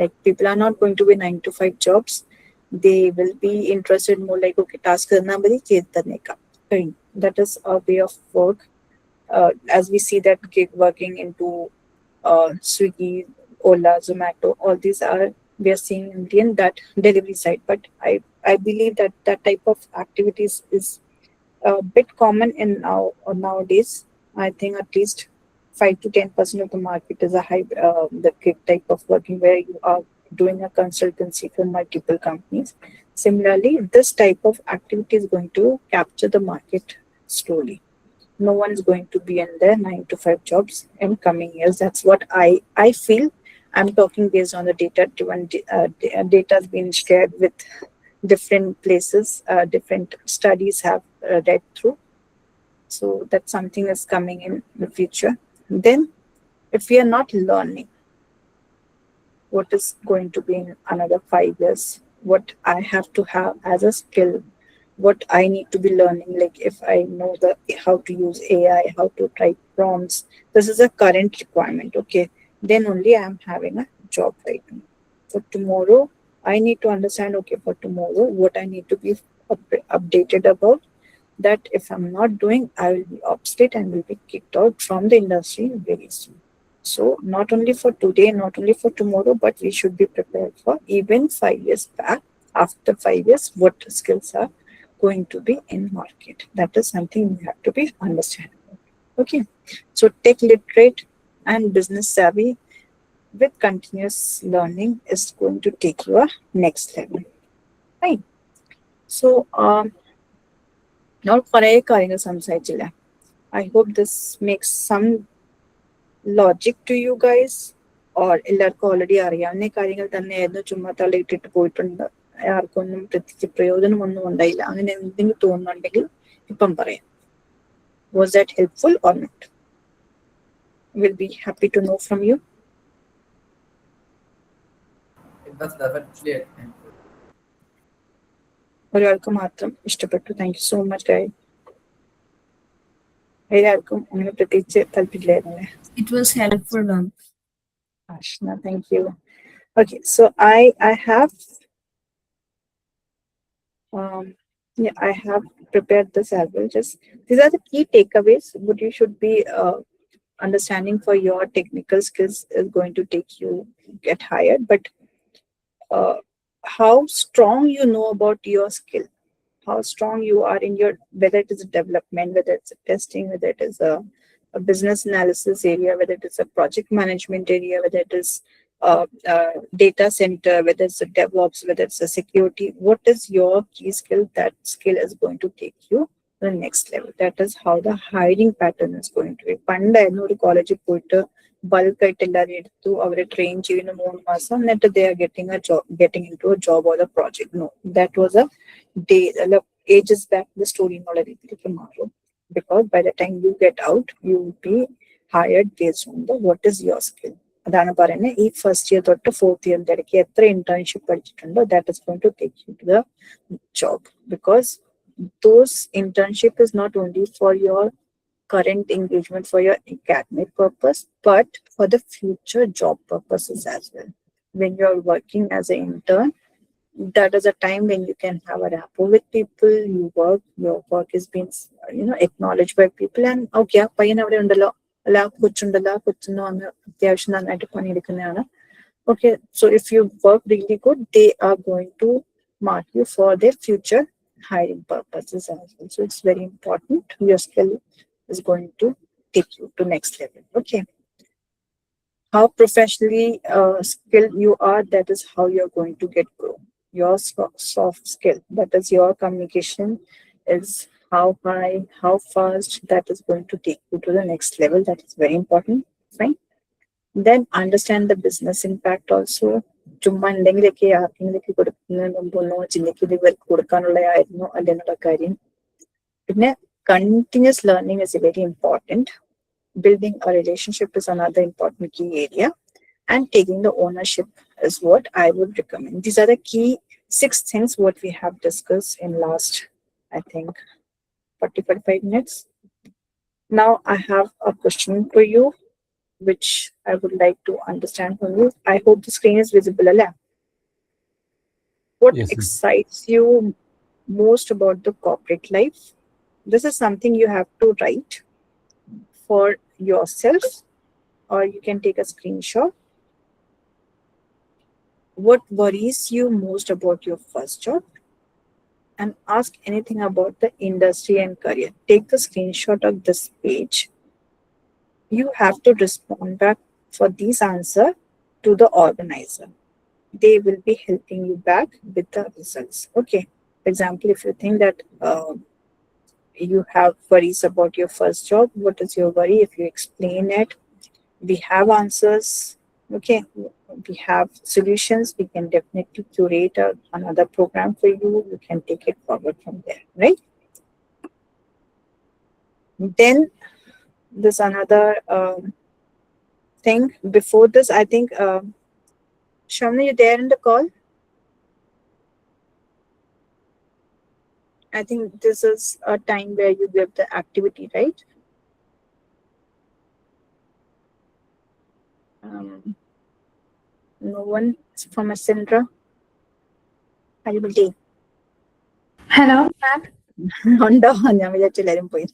[SPEAKER 2] like people are not going to be 9 to 5 jobs. They will be interested more like okay, task करना बड़ी चीज करने का. That is a way of work. As we see that gig working into Swiggy, Ola, Zomato, all these are we are seeing in that delivery side. But I believe that that type of activities is a bit common in nowadays. I think at least 5 to 10% of the market is a high the gig type of working where you are doing a consultancy for multiple companies. Similarly, this type of activity is going to capture the market slowly. No one is going to be in their 9 to 5 jobs in coming years. That's what I feel. I'm talking based on the data driven data has been shared with different places, different studies have read through. So that's something that's coming in the future. Then, if we are not learning, what is going to be in another 5 years? What I have to have as a skill, what I need to be learning, like if I know the how to use AI, how to type prompts. This is a current requirement. Okay, then only I am having a job right now. For tomorrow, I need to understand. Okay, for tomorrow, what I need to be updated about. That if I'm not doing, I will be obsolete and will be kicked out from the industry very soon. So not only for today, not only for tomorrow, but we should be prepared for even 5 years back. After 5 years, what skills are going to be in market? That is something we have to be understandable. Okay, so tech literate and business savvy. with continuous learning is going to take you a next level. Right. So, now I hope this makes some logic to you guys. Or എല്ലാവർക്കും already അറിയാവുന്ന കാര്യങ്ങൾ തന്നെയായിരുന്നു, ചുമ്മാ തലയിട്ടിട്ട് പോയിട്ടുണ്ട്, ആർക്കൊന്നും പ്രത്യേകിച്ച് പ്രയോജനമൊന്നും ഉണ്ടായില്ല, അങ്ങനെ എന്തെങ്കിലും തോന്നുന്നുണ്ടെങ്കിൽ ഇപ്പം പറയാം. Was that helpful or not? We'll be happy to know from you.
[SPEAKER 3] It was definitely helpful.
[SPEAKER 2] ഒരാൾക്ക് മാത്രം ഇഷ്ടപ്പെട്ടു. താങ്ക് യു സോ മച്ച് ഗൈ. എല്ലാവർക്കും അങ്ങനെ പ്രത്യേകിച്ച് താല്പര്യമില്ലായിരുന്നല്ലേ?
[SPEAKER 4] It was helpful, ma'am.
[SPEAKER 2] Ashna, thank you. Okay, so I have I have prepared this as well. Just these are the key takeaways what you should be understanding for your technical skills is going to take you get hired. But how strong you know about your skill, how strong you are in your, whether it is a development, whether it's a testing, whether it is a business analysis area, whether it is a project management area, whether it is a data center, whether it's a DevOps, whether it's a security, what is your key skill? That skill is going to take you to the next level. That is how the hiring pattern is going to be. പണ്ടായിരുന്നു ഒരു കോളേജിൽ പോയിട്ട് ബൾക്കായിട്ട് എല്ലാവരും എടുത്തു, അവരെ train ചെയ്യുന്ന 3 മാസം, എന്നിട്ട് they are getting into a job or a project. No, that was a day, ages back the story എന്നുള്ള രീതിയിലേക്ക് മാറും. Because by the time you get out, you will be hired based on the what is your skill. അതാണ് പറയുന്നത്, ഈ first year തൊട്ട് 4th ഇയറിന്റെ ഇടയ്ക്ക് എത്ര internship പഠിച്ചിട്ടുണ്ടോ, that is going to take you to the job. Because those internship is not only for your current engagement, for your academic purpose, but for the future job purposes as well. When you're working as an intern, that is a time when you can have a rapport with people. Your work is being acknowledged by people, and okay, പയ്യൻ അവിടെ ഉണ്ടല്ലോ, അല്ല കൊച്ചുണ്ടല്ലോ, കൊച്ചൊന്നും അങ്ങ് അത്യാവശ്യം നന്നായിട്ട് പണിയെടുക്കുന്നതാണ്. Okay, so if you work really good, they are going to mark you for their future hiring purposes as well. So it's very important. Your skill is going to take you to next level. Okay. How professionally skilled you are, that is how you're going to get grown. Your soft skill, that is your communication, is how high, how fast, that is going to take you to the next level. That is very important. Fine. Then understand the business impact also. ചുമ്മാ എന്തെങ്കിലുമൊക്കെ ആർക്കെങ്കിലൊക്കെ കൊടുക്കുന്നതിന് മുമ്പൊന്നോ ചിന്തയ്ക്ക് ഇത് ഇവർക്ക് കൊടുക്കാനുള്ളതായിരുന്നു അല്ലെന്നുള്ള കാര്യം. പിന്നെ continuous learning is very important. Building a relationship is another important key area. And taking the ownership is what I would recommend. These are the key 6 things what we have discussed in last, I think, 45 minutes. Now I have a question for you, which I would like to understand from you. I hope the screen is visible. What
[SPEAKER 5] Yes, ma'am.
[SPEAKER 2] excites you most about the corporate life? This is something you have to write for yourself, or you can take a screenshot. What worries you most about your first job? And ask anything about the industry and career. Take the screenshot of this page. You have to respond back for these answers to the organizer. They will be helping you back with the results. Okay. For example, if you think that you have worries about your first job, what is your worry? If you explain it, we have answers. Okay, we have solutions. We can definitely curate another program for you. You can take it forward from there, right? Then there's another thing. Before this, I think, Shamna, you there in the call? I think this is a time where you give the activity, right? No one from Ascendra. Day.
[SPEAKER 4] Hello, ma'am.
[SPEAKER 2] ഉണ്ടോ? ഞാൻ വിചാരിച്ചു എല്ലാരും പോയി.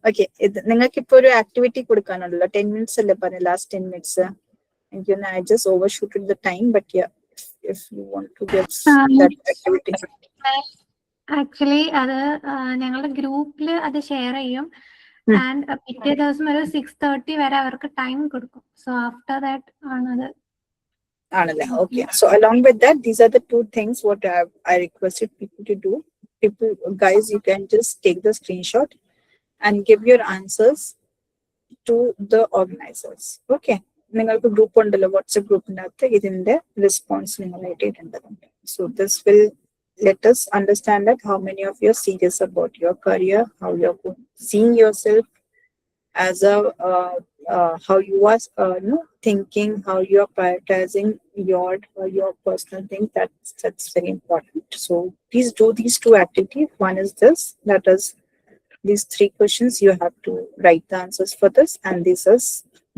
[SPEAKER 2] Okay, ഇത് നിങ്ങൾക്ക് ഇപ്പൊ ഒരു activity കൊടുക്കാനുണ്ടല്ലോ. 10 minutes അല്ലേ പറഞ്ഞ, last 10 minutes. I just overshooted the time, but yeah, if you want to get that activity.
[SPEAKER 4] Actually അത് ഞങ്ങളുടെ ഗ്രൂപ്പിൽ അത് ഷെയർ ചെയ്യും. ആൻഡ് പിറ്റേ ദിവസം ഒരു 6:30 വരെ അവർക്ക് ടൈം കൊടുക്കും. സോ ആഫ്റ്റർ ദാറ്റ് ആണത്.
[SPEAKER 2] Okay. So along with that, these are the two things what I requested people to do. People, guys, you can just take the screenshot and give your answers to the organizers. Okay. നിങ്ങൾക്ക് group ഉണ്ടല്ലോ, WhatsApp ഗ്രൂപ്പിനകത്ത് ഇതിന്റെ response നിങ്ങൾ ഇട്ടിട്ടുണ്ടാകും. So this will let us understand that how many of you are serious about your career, how you're seeing yourself as a how you are thinking, how you are prioritizing your personal things. That's very important. So please do these two activities. One is this, that is these 3 questions. You have to write the answers for this, and this is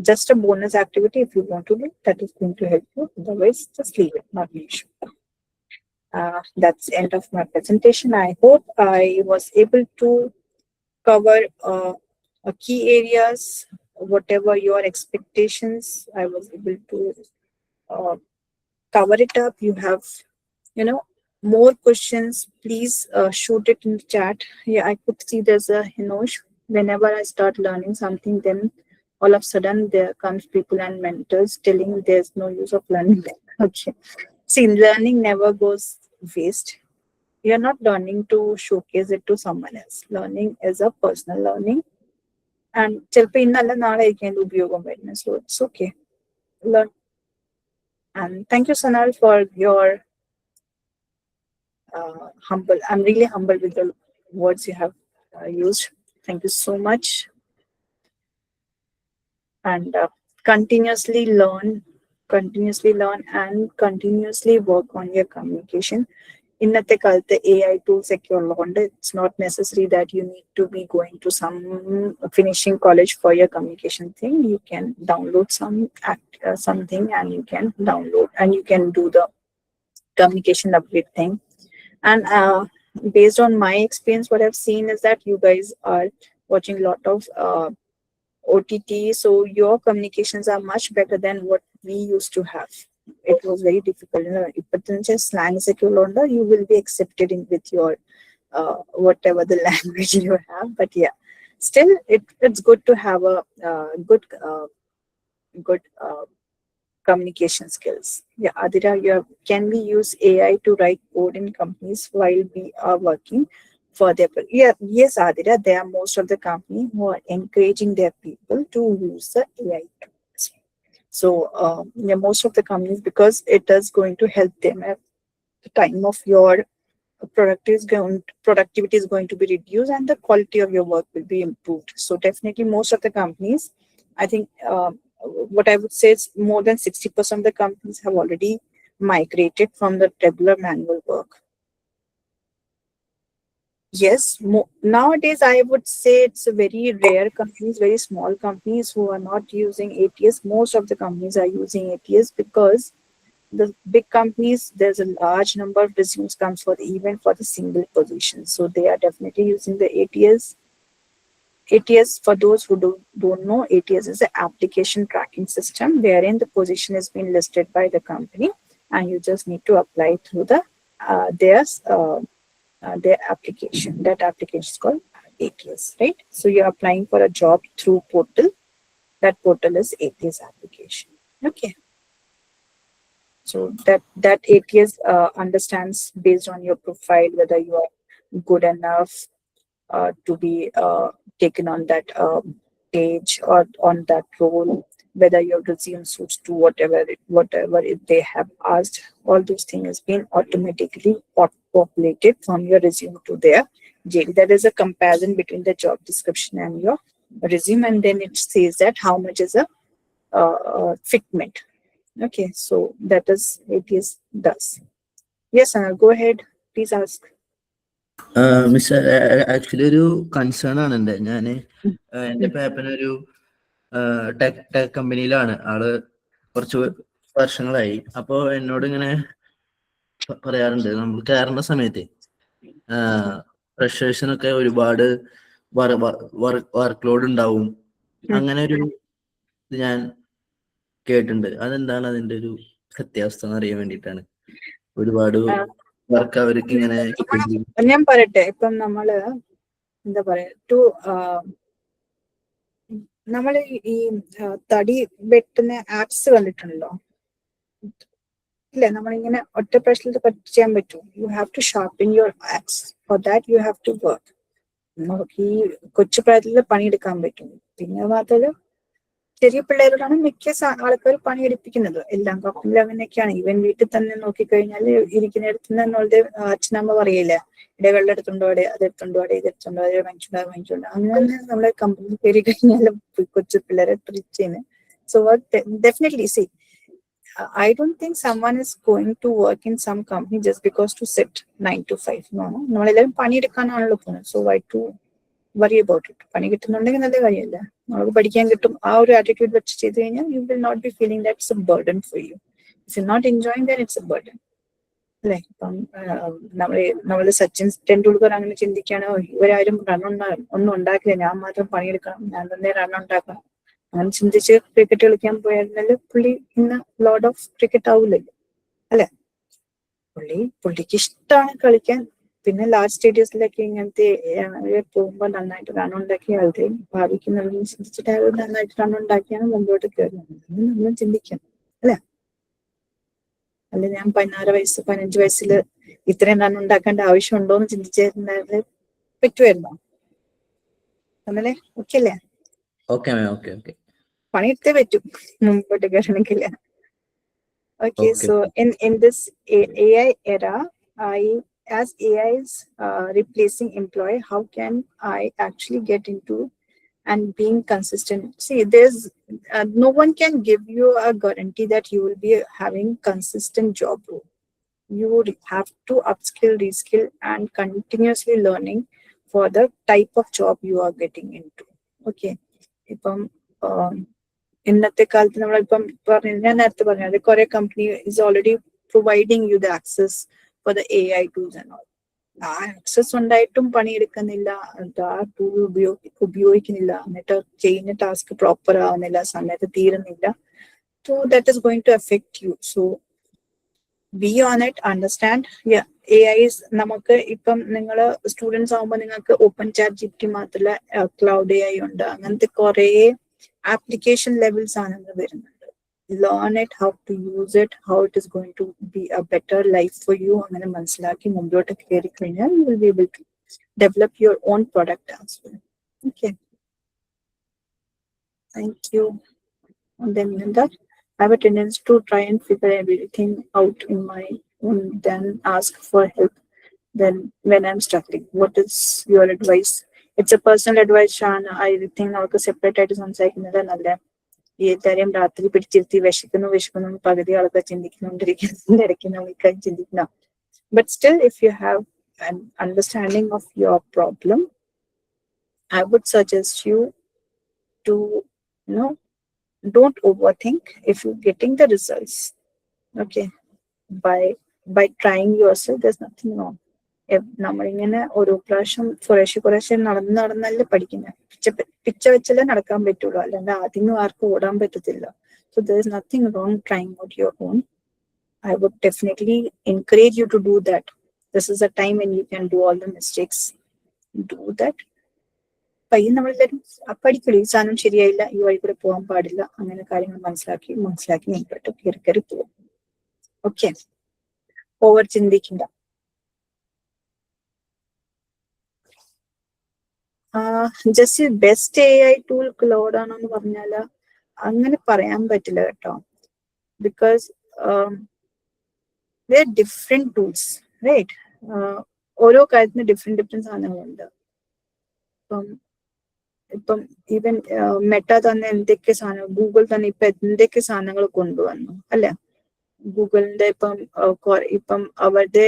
[SPEAKER 2] just a bonus activity if you want to do. That is going to help you. Otherwise, just leave it, not an issue. That's the end of my presentation. I hope I was able to cover key areas, whatever your expectations. I was able to cover it up. You have, more questions, please shoot it in the chat. Yeah, I could see there's a Hinosh. Whenever I start learning something, then all of a sudden there comes people and mentors telling there's no use of learning. Okay. See, learning never goes waste. You're not learning to showcase it to someone else. Learning is a personal learning. And so it's okay. Learn. And thank you, Sanal, for your humble. I'm really humble with the words you have used. Thank you so much. And continuously learn and continuously work on your communication. Innate kalathe AI tools ഒക്കെ ഉള്ളതുകൊണ്ട് it's not necessary that you need to be going to some finishing college for your communication thing. You can download something and you can download and you can do the communication upgrade thing. And based on my experience, what I've seen is that you guys are watching a lot of OTT, so your communications are much better than what we used to have. It was very difficult. But just slang secular, you will be accepted in with your whatever the language you have. But yeah, still it's good to have a good communication skills. Yeah, Adira, can we use AI to write code in companies while we are working for their? Yeah, yes, Adira, there are most of the companies who are encouraging their people to use the AI tools. So yeah, most of the companies, because it is going to help them at the time of your productivity is going to be reduced and the quality of your work will be improved. So definitely most of the companies, I think what I would say is more than 60% of the companies have already migrated from the regular manual work. Yes, nowadays I would say it's a very rare companies, very small companies who are not using ATS. Most of the companies are using ATS because the big companies, there's a large number of resumes comes for even for the single position. So they are definitely using the ATS. ATS, for those who don't know, ATS is an application tracking system wherein the position has been listed by the company and you just need to apply through the their application. That application is called ATS, right? So you're applying for a job through portal. That portal is ATS application. Okay. So that ATS understands based on your profile whether you are good enough to be taken on that page or on that role, whether your resume suits to whatever they have asked. All those things has been automatically populated from your resume to their JD. There is a comparison between the job description and your resume, and then it says that how much is a fitment. Okay, so that is ATS does. Yes, Anna, go ahead. Please ask.
[SPEAKER 5] Miss actually ഒരു concern ആണ് എന്റെ പേപ്പറിനൊരു tech കമ്പനിയിലാണ് ആള് കുറച്ച് വർഷങ്ങളായി. അപ്പൊ എന്നോട് ഇങ്ങനെ പറയാറുണ്ട്, നമ്മൾ കയറുന്ന സമയത്ത് ഫ്രഷേഴ്സിനൊക്കെ ഒരുപാട് വർക്ക് ലോഡ് ഉണ്ടാവും, അങ്ങനെ ഒരു ഇത് ഞാൻ കേട്ടിട്ടുണ്ട്. അതെന്താണ് അതിന്റെ ഒരു സത്യാവസ്ഥ എന്ന് അറിയാൻ വേണ്ടിയിട്ടാണ്. ഒരുപാട് വർക്ക് അവർക്ക് ഇങ്ങനെ.
[SPEAKER 2] ഞാൻ പറയട്ടെ, ഇപ്പം നമ്മള് എന്താ പറയാ, നമ്മൾ ഈ തടി വെട്ടുന്ന ആപ്സ് കണ്ടിട്ടുണ്ടല്ലോ ഇല്ല, നമ്മളിങ്ങനെ ഒറ്റ പ്രശ്നത്തിൽ കട്ട് ചെയ്യാൻ പറ്റും. You have to sharpen your axe. For that you have to work. നമുക്ക് ഈ കൊച്ചു പ്രായത്തിൽ പണിയെടുക്കാൻ പറ്റും. പിന്നെ മാത്രമല്ല ചെറിയ പിള്ളേരോടാണ് മിക്ക ആൾക്കാർ പണിയെടുപ്പിക്കുന്നത്. എല്ലാം കപ്പലിൽ അങ്ങനെയൊക്കെയാണ്. ഈവൻ വീട്ടിൽ തന്നെ നോക്കിക്കഴിഞ്ഞാൽ ഇരിക്കുന്നിടത്ത് നമ്മളുടെ അച്ഛനമ്മ പറയില്ല, ഇവിടെ വെള്ളം എടുത്തുണ്ടോടെ, അതെടുത്തുണ്ടോടെ, ഇതെടുത്തുണ്ടോ, അത് വാങ്ങിച്ചുണ്ടോ. അങ്ങനെ നമ്മളെ കമ്പനി കയറി കഴിഞ്ഞാൽ കൊച്ചു പിള്ളേരെ ട്രീറ്റ് ചെയ്യുന്നത്. So definitely C I don't think someone is going to work in some company just because to sit 9 to 5. No. നമ്മളെല്ലാവരും പണിയെടുക്കാനാണല്ലോ പോകുന്നത്. So why to worry about it? പണി കിട്ടുന്നുണ്ടെങ്കിൽ നല്ല കാര്യമല്ല. നമുക്ക് പഠിക്കാൻ കിട്ടും. ആ ഒരു ആറ്റിറ്റ്യൂഡ് വെച്ച് ചെയ്ത് കഴിഞ്ഞാൽ you will not be feeling that it's a burden for you. If you're not enjoying that, it's a burden. അല്ലെ? ഇപ്പം നമ്മള് സച്ചിൻ ടെണ്ടുൽക്കർ അങ്ങനെ ചിന്തിക്കുകയാണ്, ഇവരാരും ഒന്നും ഉണ്ടാക്കില്ല, ഞാൻ മാത്രം പണിയെടുക്കണം, ഞാൻ തന്നെ റൺ ഉണ്ടാക്കണം. അങ്ങനെ ചിന്തിച്ച് ക്രിക്കറ്റ് കളിക്കാൻ പോയാൽ പുള്ളി ഇന്ന് ലോഡ് ഓഫ് ക്രിക്കറ്റ് ആവില്ലല്ലോ, അല്ലെ? പുള്ളിക്ക് ഇഷ്ടമാണ് കളിക്കാൻ. പിന്നെ ലാർജ് സ്റ്റേഡിയത്തിലൊക്കെ ഇങ്ങനത്തെ പോകുമ്പോൾ നന്നായിട്ട് റൺ ഉണ്ടാക്കിയ ആളുടെ ഭാവിക്ക് നമ്മൾ ചിന്തിച്ചിട്ട് അയാൾ നന്നായിട്ട് റൺ ഉണ്ടാക്കിയാണ് മുമ്പോട്ട് കയറുന്നത്. നമ്മൾ ചിന്തിക്കണം, അല്ലെ? അല്ലെ ഞാൻ 16 വയസ്സ് 15 വയസ്സിൽ ഇത്രയും റൺ ഉണ്ടാക്കേണ്ട ആവശ്യമുണ്ടോ എന്ന് ചിന്തിച്ചിട്ടുണ്ടായിരുന്നത് പറ്റുമായിരുന്നോ? അല്ലേ? ഓക്കെ അല്ലേ?
[SPEAKER 5] Okay ma'am, okay okay.
[SPEAKER 2] പണിയെടുത്തേ പറ്റും മുമ്പോട്ട് കയറണമെങ്കിൽ. Okay,
[SPEAKER 5] Okay.
[SPEAKER 2] so in this AI era, as AI is replacing employee, how can I actually get into and being consistent? See, there's no one can give you a guarantee that you will be having consistent job role. You would have to upskill, reskill, and continuously learning for the type of job you are getting into. Okay, ഇന്നത്തെ കാലത്ത് നമ്മളിപ്പം ഞാൻ നേരത്തെ പറഞ്ഞത് കുറെ company is already providing you the access for the AI tools and all. ആ access ഉണ്ടായിട്ടും പണിയെടുക്കുന്നില്ല, ആ ടൂൾ ഉപയോഗിക്കുന്നില്ല, എന്നിട്ട് ചെയ്യുന്ന ടാസ്ക് പ്രോപ്പർ ആവുന്നില്ല, സമയത്ത് തീരുന്നില്ല. So that is going to affect you. So be on it, understand. AI നമുക്ക് ഇപ്പം നിങ്ങള് സ്റ്റുഡൻസ് ആവുമ്പോൾ നിങ്ങൾക്ക് ഓപ്പൺ ചാറ്റ് GPT മാത്രമല്ല ക്ലൗഡ് AI ഉണ്ട്. അങ്ങനത്തെ കുറെ application levels ആണെന്ന് വരുന്നുണ്ട്. Learn it, how to use it, how it is going to be a better life for you. അങ്ങനെ മനസ്സിലാക്കി മുമ്പോട്ട് കയറി കഴിഞ്ഞാൽ you will be able to develop your own product as well. Okay. Thank you. And then that I have a tendency to try and figure everything out in my own, then ask for help then when I'm struggling. What is your advice? It's a personal advice, Shan. I think നമുക്ക് separate ആയിട്ട് സംസാരിക്കുന്നത് നല്ല. ഈ എല്ലാവരെയും രാത്രി പിടിച്ചിരുത്തി വിശക്കുന്നു പകുതി ആൾക്കാർ ചിന്തിക്കുന്നുണ്ടിരിക്കുന്നതിന്റെ ഇടയ്ക്ക് നമുക്ക് ചിന്തിക്കണം. But still, if you have an understanding of your problem, I would suggest you to, don't overthink. If you're getting the results, okay, by trying yourself, there's nothing wrong. നമ്മളിങ്ങനെ ഓരോ പ്രാവശ്യം കുറേശ്ശെ നടന്നല്ലേ പഠിക്കുന്നത്. പിച്ച വെച്ചല്ലേ നടക്കാൻ പറ്റുള്ളൂ, അല്ലാണ്ട് ആദ്യം ആർക്കും ഓടാൻ പറ്റത്തില്ല. So there is nothing wrong trying out your own. I would definitely encourage you to do that. This is a time when you can do all the mistakes. Do that. പയ്യെ നമ്മളെല്ലാവരും പഠിക്കുള്ളൂ. ഈ സാധനം ശരിയായില്ല, ഈ വഴി കൂടെ പോകാൻ പാടില്ല, അങ്ങനെ കാര്യങ്ങൾ മനസ്സിലാക്കി മുൻപോട്ട് കയറി പോകും. ഓക്കെ, ഓവർ ചിന്തിക്കണ്ട. Just best AI tool Claude ആണെന്ന് പറഞ്ഞാല് അങ്ങനെ പറയാൻ പറ്റില്ല കേട്ടോ. Because different tools, right? ഓരോ കാര്യത്തിന് ഡിഫറെന്റ് സാധനങ്ങളുണ്ട്. ഇപ്പം ഈവൻ മെറ്റ തന്നെ എന്തൊക്കെ സാധനം, ഗൂഗിൾ തന്നെ ഇപ്പൊ എന്തൊക്കെ സാധനങ്ങൾ കൊണ്ടുവന്നു, അല്ലെ? ഗൂഗിളിന്റെ ഇപ്പം അവരുടെ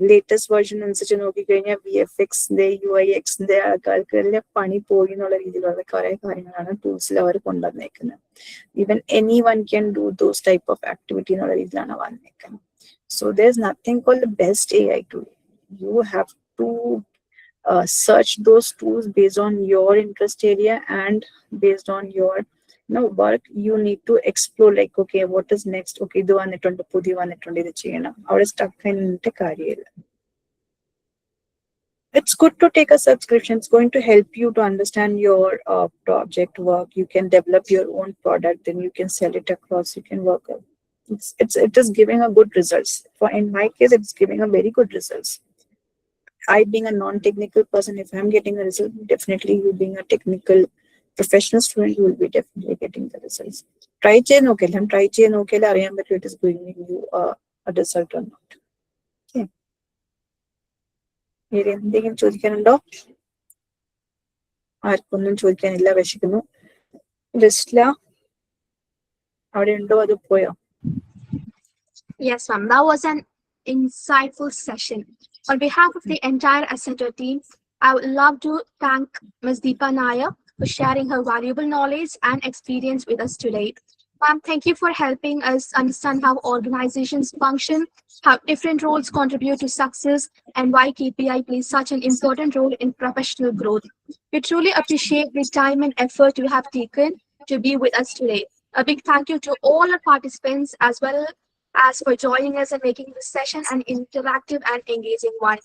[SPEAKER 2] ലേറ്റസ്റ്റ് വേർഷൻ അനുസരിച്ച് നോക്കിക്കഴിഞ്ഞാൽ VFXന്റെ UIXന്റെ ആൾക്കാർക്കെല്ലാം പണി പോയി എന്നുള്ള രീതിയിലുള്ള കുറെ കാര്യങ്ങളാണ് ടൂൾസിൽ അവർ കൊണ്ടുവന്നേക്കുന്നത്. Even anyone can do those type of activity എന്നുള്ള രീതിയിലാണ് വന്നേക്കുന്നത്. So there is nothing called the best AI tool. You have to search those tools based on your interest area and based on your work. You need to explore, like, okay, what is next? Okay, idu vanittunde pudi vanittunde idu cheyanam. Avade stuck ayinte karyilla. it's good to take a subscription. It's going to help you to understand your project work. You can develop your own product, then you can sell it across. You can work. It is giving a good results. For in my case, it's giving a very good results. I being a non-technical person, if I'm getting a result, definitely you being a technical professional student, you will be definitely getting the results. Try chain okay. Try chain okay. But it is giving you a result or not. Okay. എന്തെങ്കിലും ചോദിക്കാനുണ്ടോ? ആർക്കൊന്നും ചോദിക്കാനില്ല, വിശക്കുന്നു. ലിസ്റ്റില അവിടെ ഉണ്ടോ, അത് പോയോ?
[SPEAKER 1] Yes, ma'am. That was an insightful session. On behalf of the entire Ascender team, I would love to thank Ms. Deepa Nair for sharing her valuable knowledge and experience with us today. Ma'am, thank you for helping us understand how organizations function, how different roles contribute to success, and why KPI plays such an important role in professional growth. We truly appreciate the time and effort you have taken to be with us today. A big thank you to all our participants as well as for joining us and making this session an interactive and engaging one.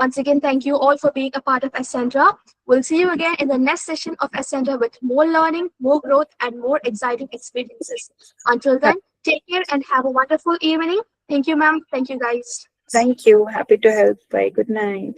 [SPEAKER 1] Once again, thank you all for being a part of Ascendra. We'll see you again in the next session of Ascendra with more learning, more growth, and more exciting experiences. Until then, take care and have a wonderful evening. Thank you, ma'am. Thank you, guys.
[SPEAKER 2] Thank you. Happy to help. Bye. Good night.